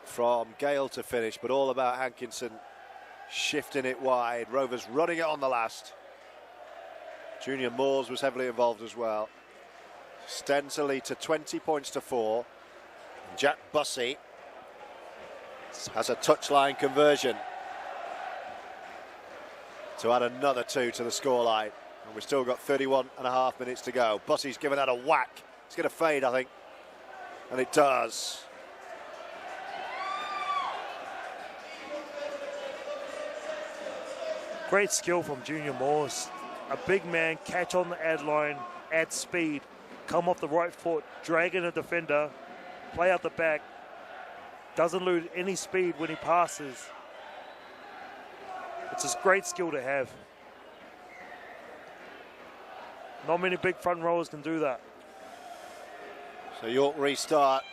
from Gale to finish, but all about Hankinson shifting it wide. Rovers running it on the last. Junior Moores was heavily involved as well. Stensely to 20 points to 4. Jack Bussey has a touchline conversion to add another 2 to the scoreline. And we've still got 31.5 minutes to go. Bussey's given that a whack. It's going to fade, I think. And it does. Great skill from Junior Moores. A big man, catch on the ad line, add speed, come off the right foot, drag in a defender, play out the back, Doesn't lose any speed when he passes. It's a great skill to have. Not many big front rowers can do that. So York restart,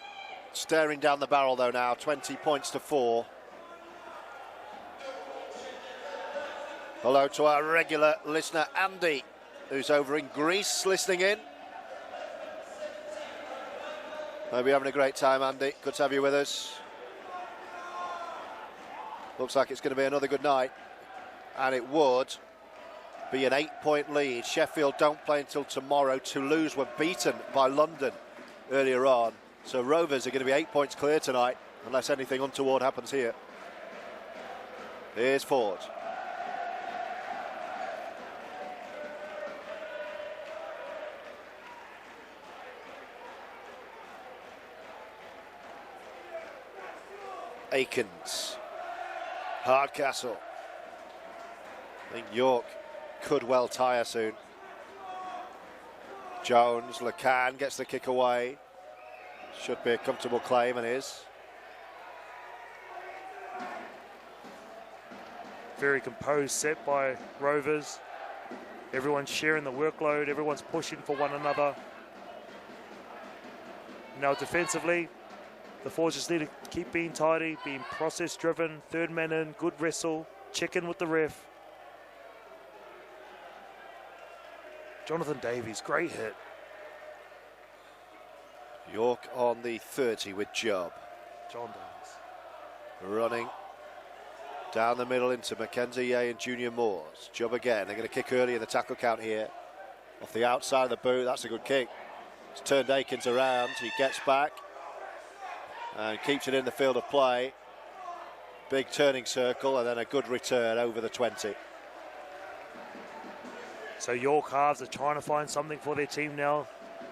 staring down the barrel though now, 20 points to 4. Hello to our regular listener Andy, who's over in Greece listening in. Hope you're having a great time, Andy. Good to have you with us. Looks like it's going to be another good night, and it would be an 8-point lead. Sheffield don't play until tomorrow. Toulouse were beaten by London earlier on, so Rovers are going to be 8 points clear tonight unless anything untoward happens here. Here's Ford. Akins, Hardcastle. I think York could well tire soon. Jones, Lacan gets the kick away. Should be a comfortable claim, and is. Very composed set by Rovers. Everyone's sharing the workload. Everyone's pushing for one another. Now defensively, the forwards just need to keep being tidy, being process-driven, third man in, good wrestle, check in with the ref. Jonathan Davies, great hit. York on the 30 with Job. John Davies. Running down the middle into Mackenzie Yeh and Junior Moores. Job again. They're going to kick early in the tackle count here. Off the outside of the boot, that's a good kick. It's turned Akins around, he gets back and keeps it in the field of play. Big turning circle and then a good return over the 20. So York halves are trying to find something for their team now.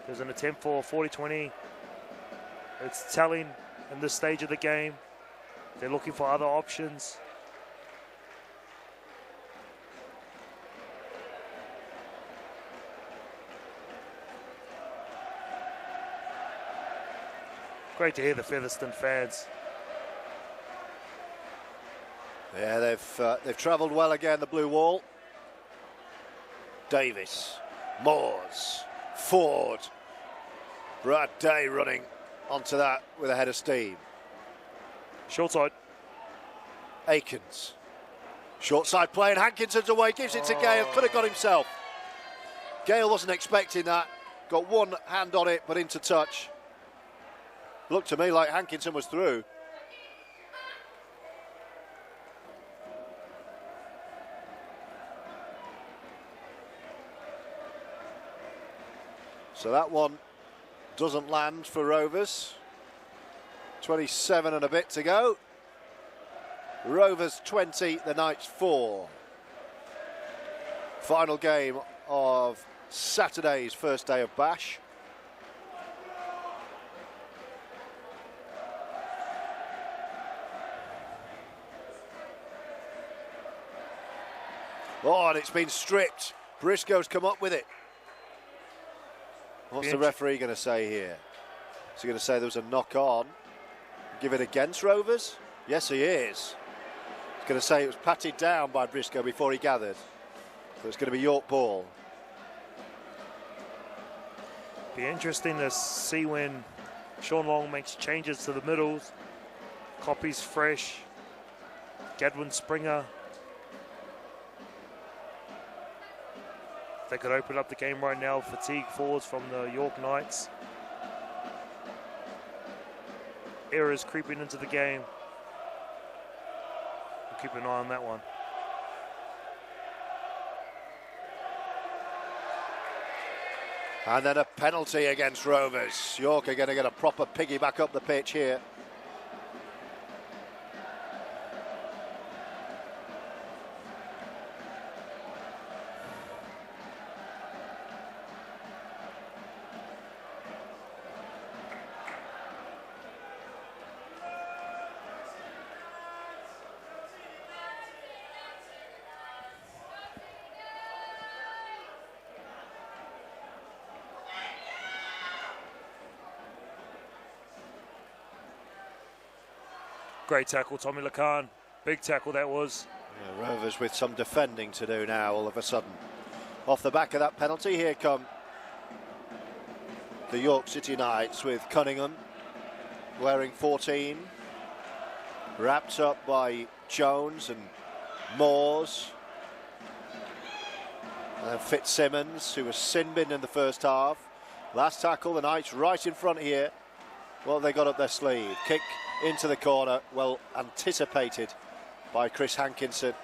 There's an attempt for 40-20. It's telling in this stage of the game. They're looking for other options. Great to hear the Featherstone fans. Yeah, they've travelled well again, the blue wall. Davis, Moores, Ford. Brad Day running onto that with a head of steam. Short side. Akins. Short side play and Hankinson's away, gives it to Gale, could have got himself. Gale wasn't expecting that. Got one hand on it, but into touch. Looked to me like Hankinson was through. So that one doesn't land for Rovers. 27 and a bit to go. Rovers 20, the Knights 4. Final game of Saturday's first day of Bash. Oh, and it's been stripped. Briscoe's come up with it. What's the referee going to say here? Is he going to say there was a knock on? Give it against Rovers? Yes, he is. He's going to say it was patted down by Briscoe before he gathered. So it's going to be York ball. Be interesting to see when Sean Long makes changes to the middles. Copies fresh. Gadwin Springer. They could open up the game right now. Fatigue forwards from the York Knights. Errors creeping into the game. We'll keep an eye on that one. And then a penalty against Rovers. York are going to get a proper piggyback up the pitch here. Great tackle, Tommy Lacan. Big tackle that was. Yeah, Rovers with some defending to do now all of a sudden. Off the back of that penalty, here come the York City Knights with Cunningham wearing 14. Wrapped up by Jones and Moores. And Fitzsimmons, who was sin-binned in the first half. Last tackle, the Knights right in front here. Well, they got up their sleeve. Kick into the corner, well anticipated by Chris Hankinson.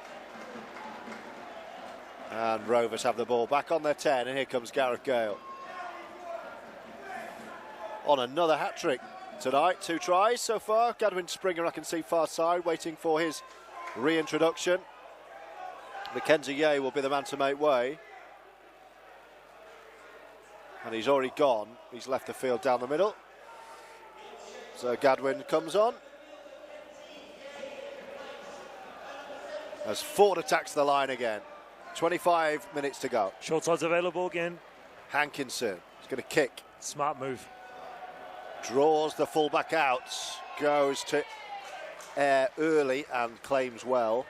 And Rovers have the ball back on their 10, and here comes Gareth Gale. On another hat-trick tonight, 2 tries so far. Gadwin Springer, I can see far side, waiting for his reintroduction. Mackenzie Yeh will be the man to make way. And he's already gone. He's left the field down the middle. So Gadwin comes on. As Ford attacks the line again. 25 minutes to go. Short side's available again. Hankinson is going to kick. Smart move. Draws the fullback out. Goes to air early and claims well.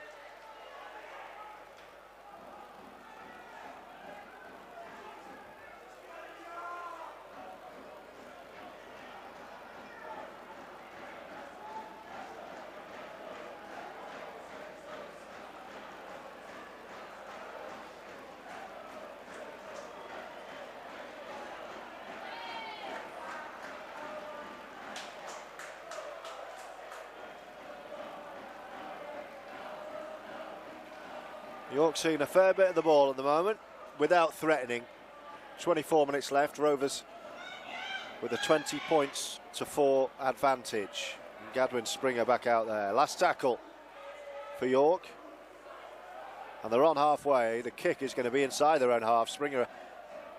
York seeing a fair bit of the ball at the moment without threatening. 24 minutes left. Rovers with a 20 points to 4 advantage. Gadwin Springer back out there. Last tackle for York. And they're on halfway. The kick is going to be inside their own half. Springer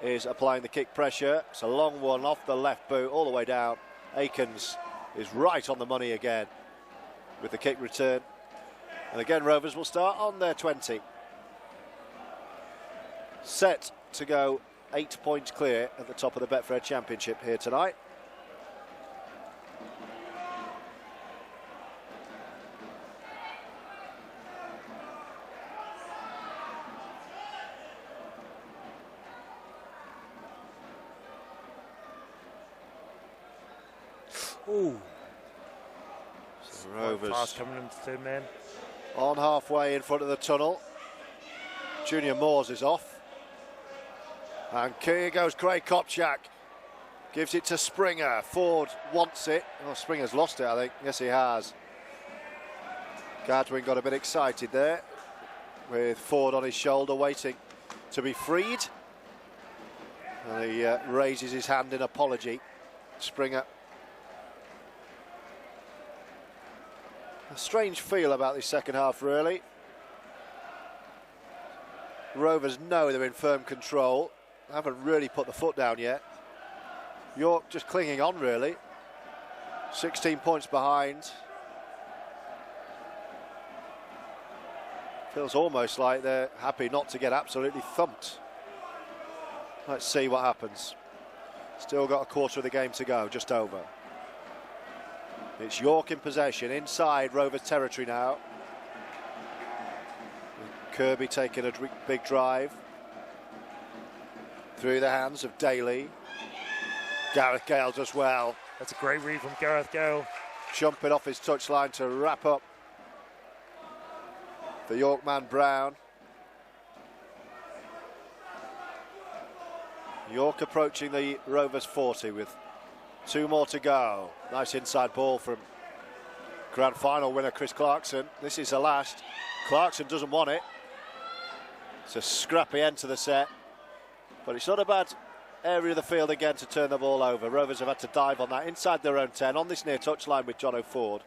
is applying the kick pressure. It's a long one off the left boot all the way down. Akins is right on the money again with the kick return. And again, Rovers will start on their 20. Set to go 8 points clear at the top of the Betfred Championship here tonight. Ooh. So Rovers fast coming into third man. On halfway in front of the tunnel. Junior Moores is off. And here goes Craig Kopchak. Gives it to Springer. Ford wants it. Oh, Springer's lost it, I think. Yes, he has. Gadwin got a bit excited there with Ford on his shoulder waiting to be freed. And he raises his hand in apology. Springer. A strange feel about this second half, really. Rovers know they're in firm control. Haven't really put the foot down yet. York just clinging on, really. 16 points behind. Feels almost like they're happy not to get absolutely thumped. Let's see what happens. Still got a quarter of the game to go, just over. It's York in possession, inside Rovers territory now. Kirby taking a big drive. Through the hands of Daly. Gareth Gale does well. That's a great read from Gareth Gale. Jumping off his touchline to wrap up the York man Brown. York approaching the Rovers 40 with 2 more to go. Nice inside ball from grand final winner Chris Clarkson. This is the last. Clarkson doesn't want it. It's a scrappy end to the set. But it's not a bad area of the field again to turn the ball over. Rovers have had to dive on that inside their own 10 on this near touchline with John O'Ford.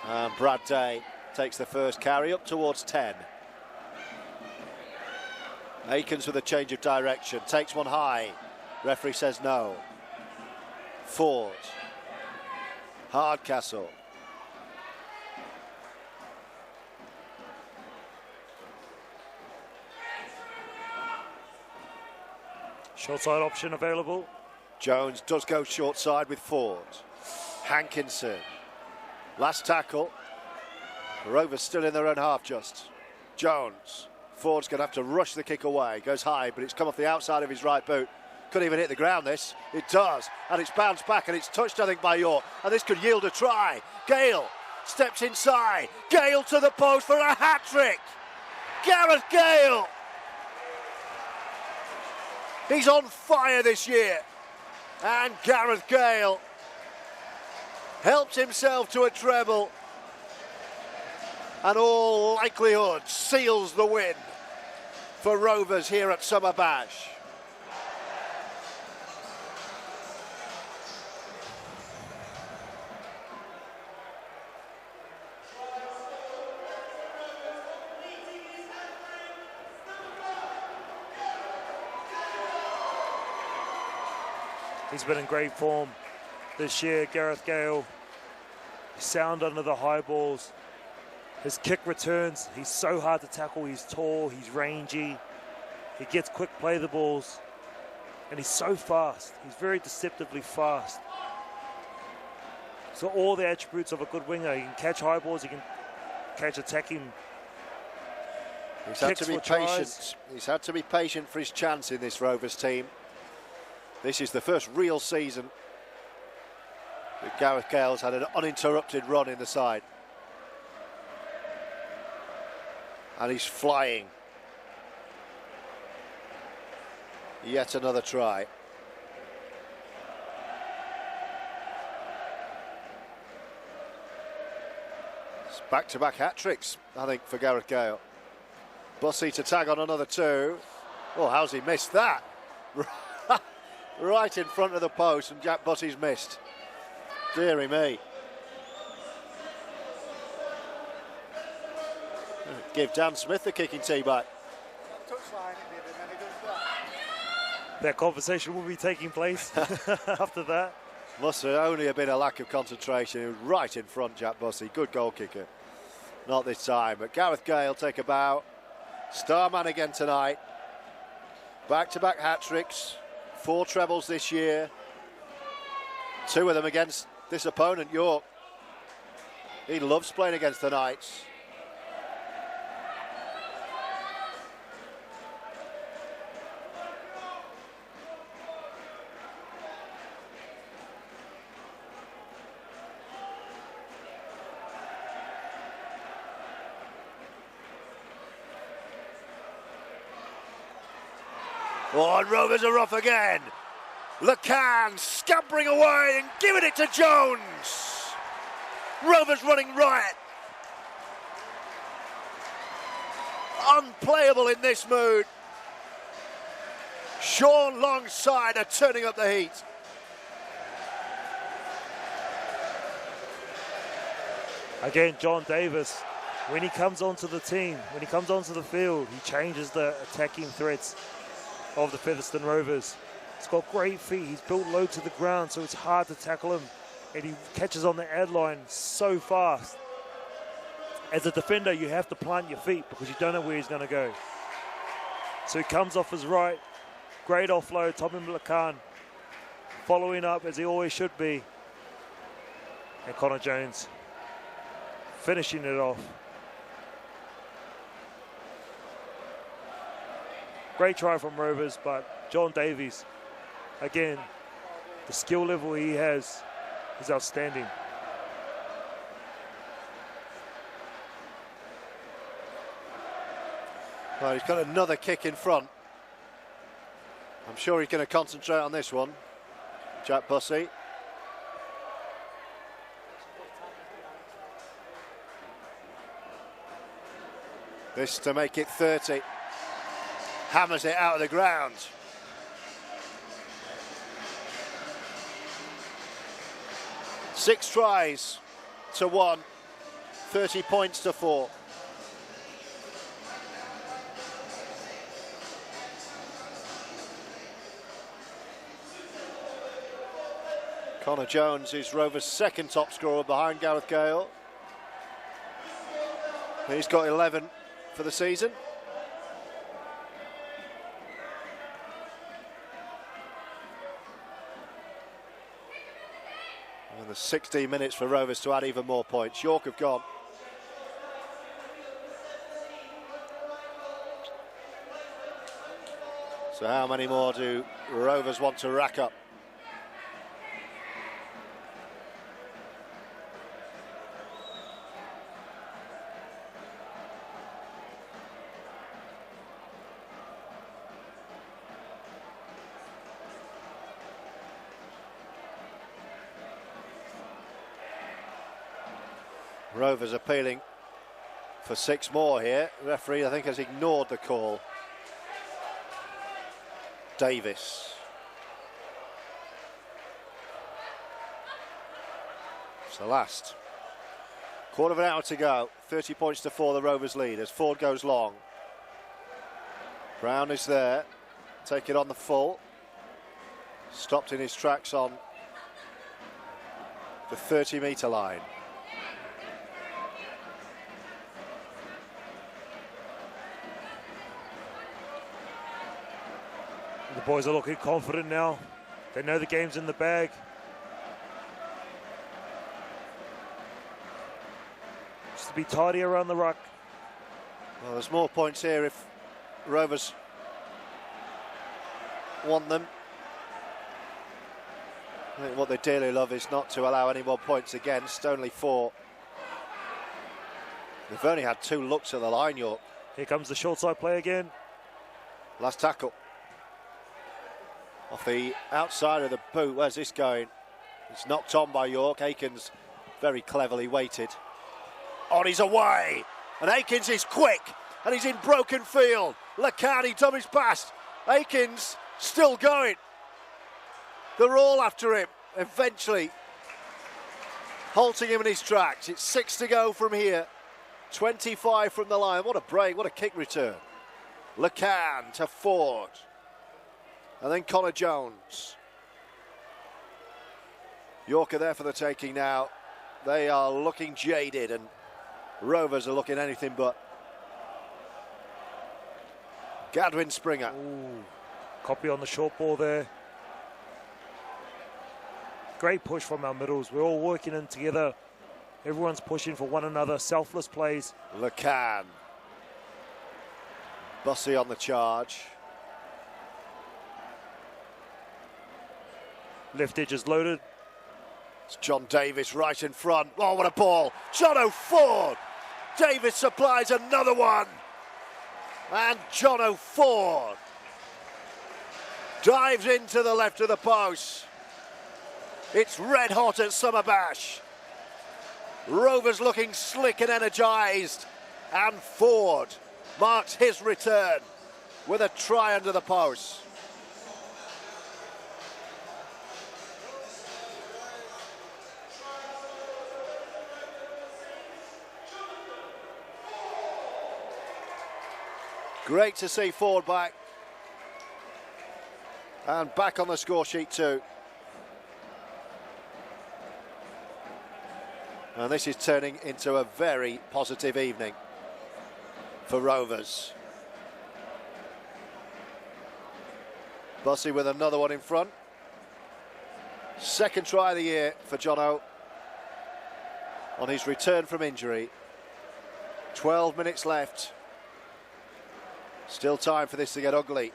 And Brad Day takes the first carry up towards 10. Akins with a change of direction, takes one high. Referee says no. Ford. Hardcastle. Short side option available. Jones does go short side with Ford. Hankinson. Last tackle. Rovers still in their own half just. Jones. Ford's going to have to rush the kick away. Goes high, but it's come off the outside of his right boot. Could even hit the ground, this. It does. And it's bounced back, and it's touched, I think, by York. And this could yield a try. Gale steps inside. Gale to the post for a hat-trick. Gareth Gale. He's on fire this year. And Gareth Gale helps himself to a treble. And all likelihood seals the win for Rovers here at Summer Bash. He's been in great form this year, Gareth Gale. Sound under the high balls. His kick returns. He's so hard to tackle. He's tall, he's rangy. He gets quick play the balls. And he's so fast. He's very deceptively fast. So all the attributes of a good winger. He can catch high balls, he can catch attacking. He's had to be patient. He's had to be patient for his chance in this Rovers team. This is the first real season that Gareth Gale's had an uninterrupted run in the side. And he's flying. Yet another try. It's back-to-back hat-tricks, I think, for Gareth Gale. Bussey to tag on another two. Oh, how's he missed that? Right in front of the post, and Jack Bussey's missed. Deary me. Give Dan Smith the kicking tee back. That conversation will be taking place after that. Must have only have been a lack of concentration. He was right in front, Jack Bussey. Good goal kicker. Not this time, but Gareth Gale take a bow. Starman again tonight. Back-to-back hat-tricks. 4 trebles this year. 2 of them against this opponent, York. He loves playing against the Knights. Oh, and Rovers are off again. Lacan scampering away and giving it to Jones. Rovers running riot. Unplayable in this mood. Sean Longside are turning up the heat. Again, John Davis, when he comes onto the team, when he comes onto the field, he changes the attacking threats of the Featherstone Rovers. He's got great feet. He's built low to the ground, so it's hard to tackle him. And he catches on the ad line so fast. As a defender, you have to plant your feet because you don't know where he's going to go. So he comes off his right. Great offload. Tommy Lacan following up as he always should be. And Connor Jones finishing it off. Great try from Rovers, but John Davies, again, the skill level he has is outstanding. Well, he's got another kick in front. I'm sure he's going to concentrate on this one, Jack Bussey. This to make it 30. Hammers it out of the ground. Six tries to 1, 30 points to 4. Connor Jones is Rovers' second top scorer behind Gareth Gale. He's got 11 for the season. And the There's 16 minutes for Rovers to add even more points. York have gone. So how many more do Rovers want to rack up? Rovers appealing for 6 more here. The referee, I think, has ignored the call. Davis. It's the last. Quarter of an hour to go. 30 points to 4, the Rovers lead as Ford goes long. Brown is there. Take it on the full. Stopped in his tracks on the 30-metre line. The boys are looking confident now. They know the game's in the bag. Just to be tidy around the ruck. Well, there's more points here if Rovers want them. I think what they dearly love is not to allow any more points against, only 4. They've only had 2 looks at the line, York. Here comes the short side play again. Last tackle. Off the outside of the boot. Where's this going? It's knocked on by York. Aikens very cleverly waited. On his away. And Aikens is quick. And he's in broken field. Lacani dummies past. Aikens still going. They're all after him. Eventually halting him in his tracks. It's 6 to go from here. 25 from the line. What a break. What a kick return. Lacan to Ford. And then Connor Jones. York are there for the taking now. They are looking jaded and Rovers are looking anything but. Gadwin Springer. Ooh, copy on the short ball there. Great push from our middles. We're all working in together. Everyone's pushing for one another. Selfless plays. Lacan. Bussey on the charge. Left edge is loaded. It's John Davis right in front. Oh, what a ball. Jono Ford. Davis supplies another one. And Jono Ford dives into the left of the post. It's red hot at Summer Bash. Rovers looking slick and energised. And Ford marks his return with a try under the post. Great to see Ford back. And back on the score sheet too. And this is turning into a very positive evening for Rovers. Bussey with another one in front. Second try of the year for Jono on his return from injury. 12 minutes left. Still time for this to get ugly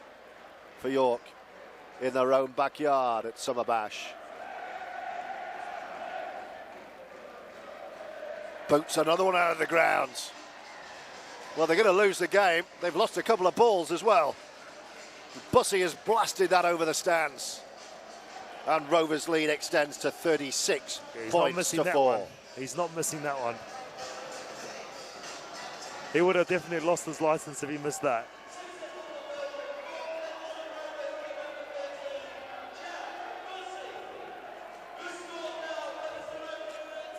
for York in their own backyard at Summer Bash. Boots another one out of the ground. Well, they're going to lose the game. They've lost a couple of balls as well. Bussey has blasted that over the stands. And Rovers' lead extends to 36 points to 4. He's not missing that one. He would have definitely lost his license if he missed that.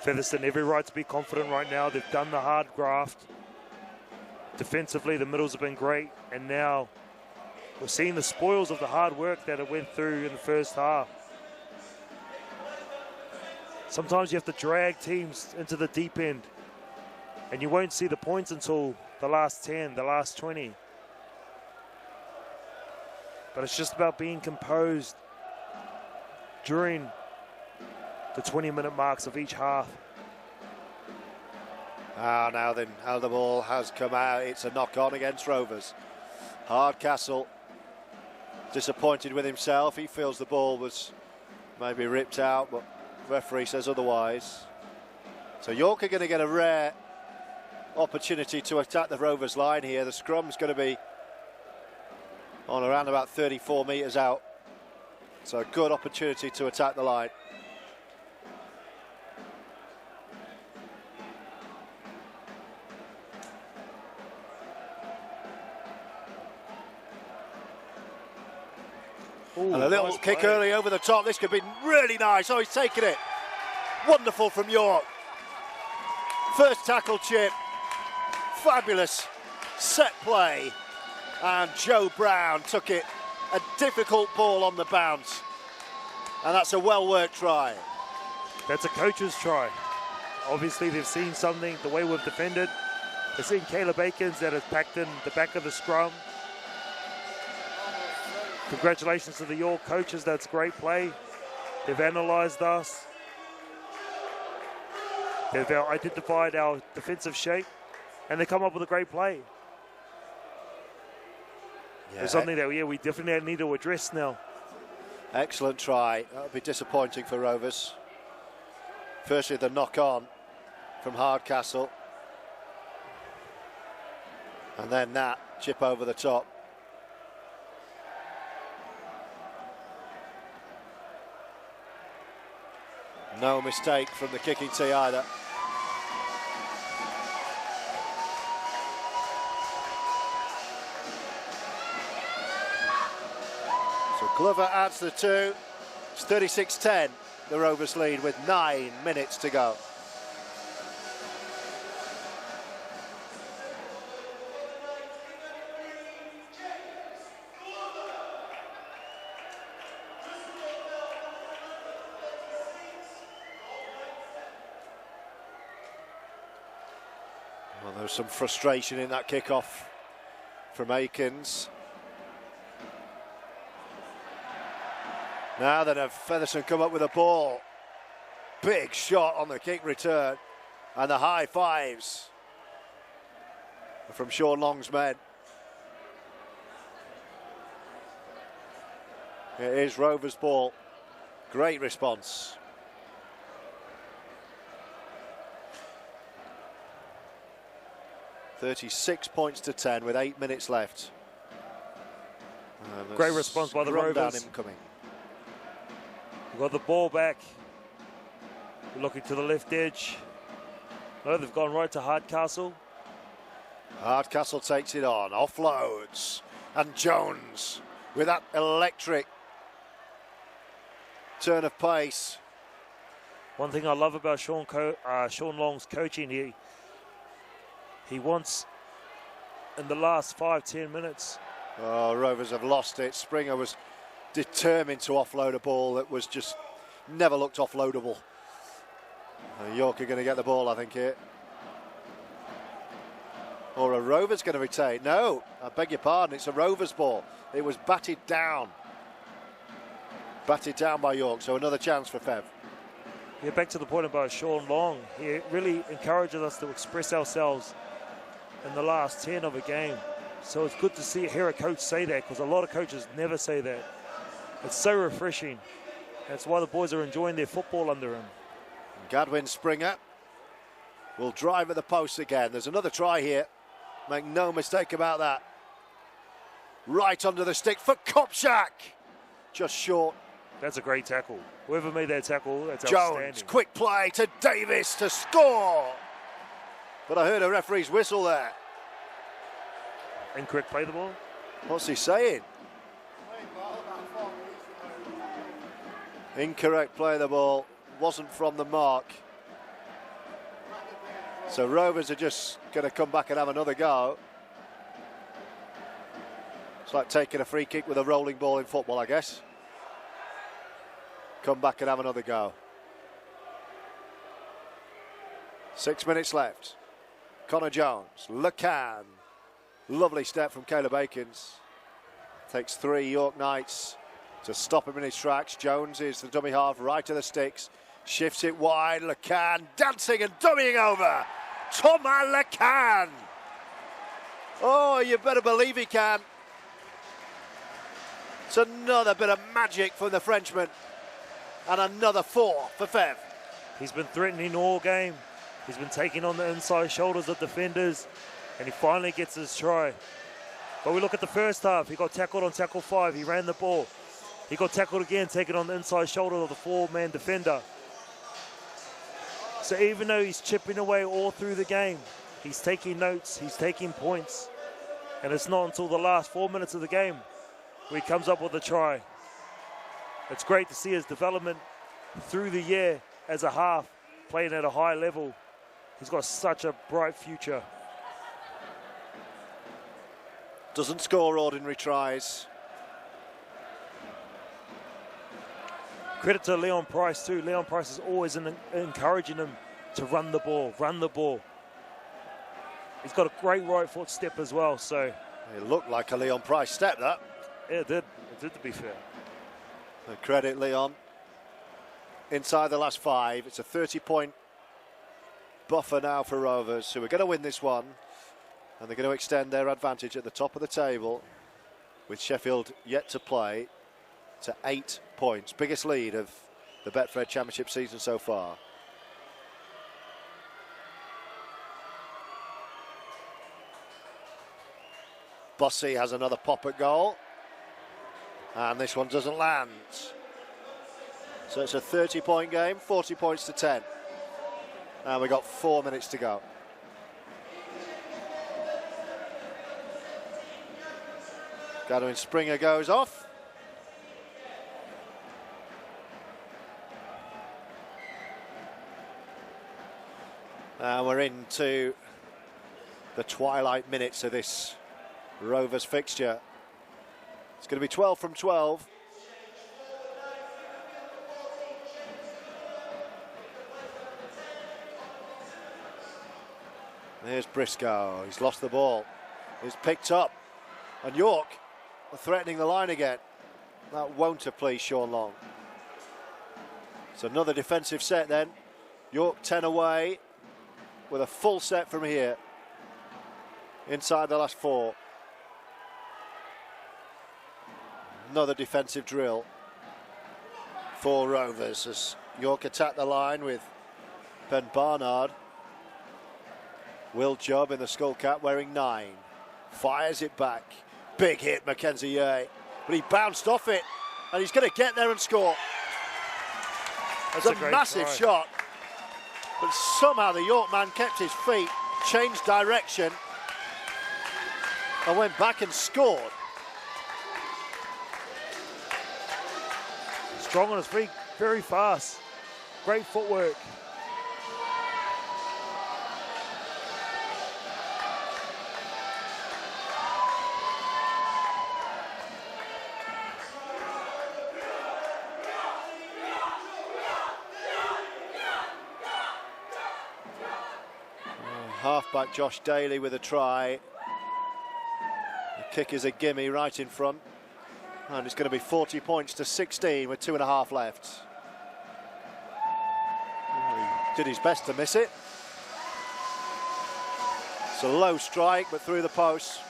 Featherstone, every right to be confident right now. They've done the hard graft. Defensively, the middles have been great. And now we're seeing the spoils of the hard work that it went through in the first half. Sometimes you have to drag teams into the deep end. And you won't see the points until the last 10, the last 20. But it's just about being composed during the 20-minute marks of each half. Now then, how the ball has come out. It's a knock-on against Rovers. Hardcastle disappointed with himself. He feels the ball was maybe ripped out, but referee says otherwise. So York are going to get a rare opportunity to attack the Rovers line here. The scrum's going to be on around about 34 metres out. So a good opportunity to attack the line. Ooh, and a little nice kick play. early over the top. This could be really nice. Oh, he's taken it. Wonderful from York. First tackle chip. Fabulous set play. And Joe Brown took it. A difficult ball on the bounce. And that's a well-worked try. That's a coach's try. Obviously, they've seen something, the way we've defended. They've seen Caleb Akins that has packed in the back of the scrum. Congratulations to the York coaches. That's great play. They've analysed us. They've identified our defensive shape, and they come up with a great play. Yeah. It's something that we definitely need to address now. Excellent try. That'll be disappointing for Rovers. Firstly, the knock-on from Hardcastle. And then that chip over the top. No mistake from the kicking tee either. So Glover adds the two. It's 36-10, the Rovers lead with 9 minutes to go. Well, there was some frustration in that kickoff from Akins. Now then, Featherstone come up with a ball. Big shot on the kick return. And the high fives from Sean Long's men. It is Rovers' ball. Great response. $36-10 with 8 minutes left. Great response by the Down Rovers. him coming. We've got the ball back. We're looking to the left edge. No, they've gone right to Hardcastle. Hardcastle takes it on, offloads, and Jones with that electric turn of pace. One thing I love about Sean Long's coaching, he wants, in the last 5-10 minutes. Oh, Rovers have lost it. Springer was determined to offload a ball that was just never looked offloadable. York are going to get the ball, I think, here. Or a Rovers going to retain. No, I beg your pardon, it's a Rovers ball. It was batted down. Batted down by York, so another chance for Fev. Yeah, back to the point about Sean Long. He really encourages us to express ourselves in the last 10 of a game. So it's good to hear a coach say that, because a lot of coaches never say that. It's so refreshing. That's why the boys are enjoying their football under him. Gadwin Springer will drive at the post again. There's another try here. Make no mistake about that. Right under the stick for Kopczak. Just short. That's a great tackle. Whoever made that tackle, that's Jones, outstanding. quick play to Davis to score. But I heard a referee's whistle there. Incorrect play the ball. What's he saying? Incorrect play the ball. Wasn't from the mark. So Rovers are just going to come back and have another go. It's like taking a free kick with a rolling ball in football, I guess. Come back and have another go. 6 minutes left. Connor Jones, Lacan. Lovely step from Caleb Akins. Takes 3 York Knights to stop him in his tracks. Jones is the dummy half, right to the sticks. Shifts it wide, Lecan dancing and dummying over. Thomas Lecan. Oh, you better believe he can. It's another bit of magic from the Frenchman. And another 4 for Fev. He's been threatening all game. He's been taking on the inside shoulders of defenders, and he finally gets his try. But we look at the first half. He got tackled on tackle 5. He ran the ball. He got tackled again, taking on the inside shoulder of the 4-man defender. So even though he's chipping away all through the game, he's taking notes, he's taking points. And it's not until the last 4 minutes of the game where he comes up with a try. It's great to see his development through the year as a half, playing at a high level. He's got such a bright future. Doesn't score ordinary tries. Credit to Leon Price too. Leon Price is always encouraging him to run the ball, run the ball. He's got a great right foot step as well, so. It looked like a Leon Price step, that. Yeah, it did. It did, to be fair. Credit Leon. Inside the last 5. It's a 30-point buffer now for Rovers, who are going to win this one. And they're going to extend their advantage at the top of the table, with Sheffield yet to play, to 8 points. Biggest lead of the Betfred Championship season so far. Bussey has another pop at goal. And this one doesn't land. So it's a 30-point game, 40 points to 10. And we've got 4 minutes to go. Gadwin Springer goes off. And we're into the twilight minutes of this Rovers fixture. It's going to be 12 from 12. There's Briscoe. He's lost the ball. He's picked up. And York are threatening the line again. That won't have pleased Sean Long. It's another defensive set then. York 10 away with a full set from here. Inside the last 4. Another defensive drill for Rovers as York attack the line with Ben Barnard. Will Jubb in the skull cap wearing 9. Fires it back. Big hit, Mackenzie Yeh. But he bounced off it and he's going to get there and score. That's a massive shot. But somehow the York man kept his feet, changed direction and went back and scored. Strong on his feet, very fast. Great footwork. Halfback Josh Daly with a try. The kick is a gimme right in front. And it's going to be 40 points to 16 with 2.5 left. He did his best to miss it. It's a low strike, but through the post.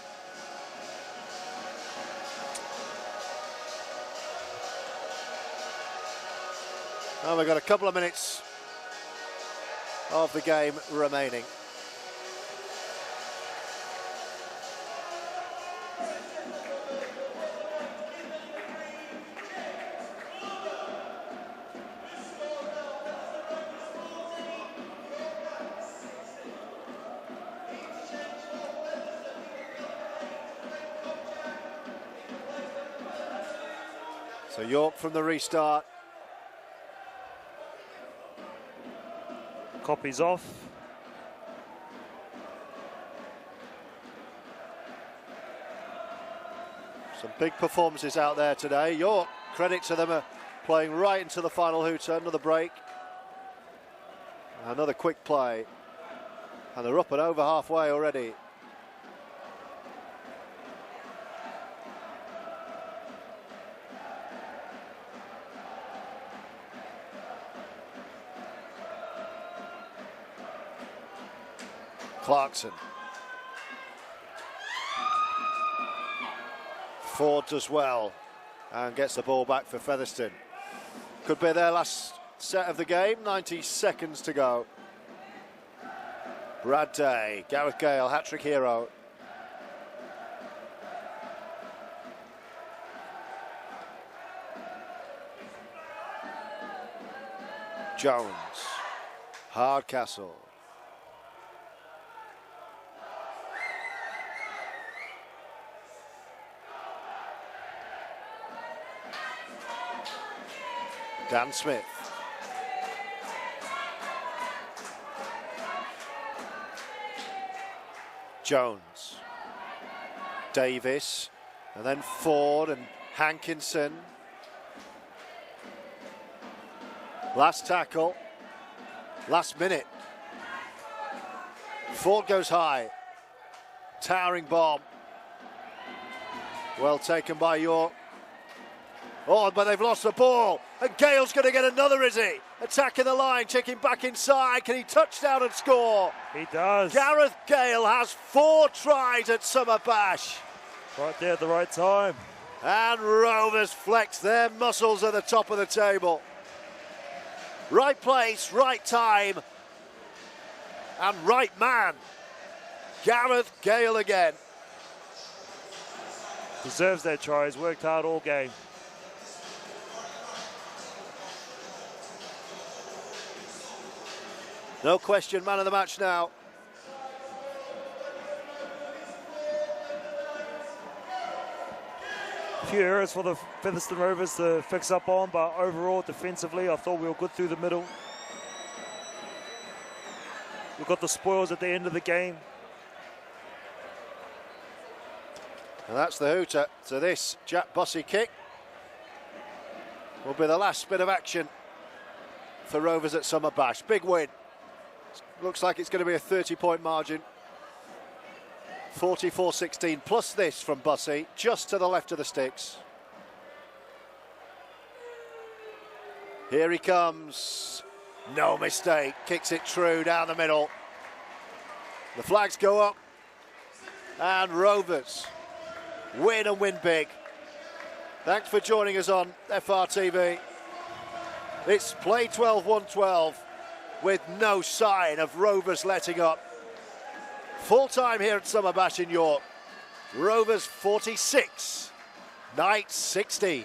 And we've got a couple of minutes of the game remaining. So York from the restart. Copies off. Some big performances out there today. York, credit to them, are playing right into the final hooter. Another break. Another quick play. And they're up and over halfway already. Clarkson. Ford does well and gets the ball back for Featherstone. Could be their last set of the game, 90 seconds to go. Brad Day, Gareth Gale, hat-trick hero. Jones, Hardcastle. Dan Smith. Jones. Davis. And then Ford and Hankinson. Last tackle. Last minute. Ford goes high. Towering bomb. Well taken by York. Oh, but they've lost the ball. And Gale's going to get another, is he? Attacking the line, checking back inside. Can he touch down and score? He does. Gareth Gale has 4 tries at Summer Bash. Right there at the right time. And Rovers flex their muscles at the top of the table. Right place, right time, and right man. Gareth Gale again. Deserves that try. He's worked hard all game. No question, man of the match now. A few errors for the Featherstone Rovers to fix up on, but overall, defensively, I thought we were good through the middle. We got the spoils at the end of the game. And that's the hooter to this Jack Bussey kick. Will be the last bit of action for Rovers at Summer Bash. Big win. Looks like it's going to be a 30-point margin. 44-16 plus this from Bussey, just to the left of the sticks. Here he comes. No mistake. Kicks it true down the middle. The flags go up. And Rovers win and win big. Thanks for joining us on FRTV. It's play 12-1-12 with no sign of Rovers letting up. Full time here at Summer Bash in York. Rovers 46, Knights 16.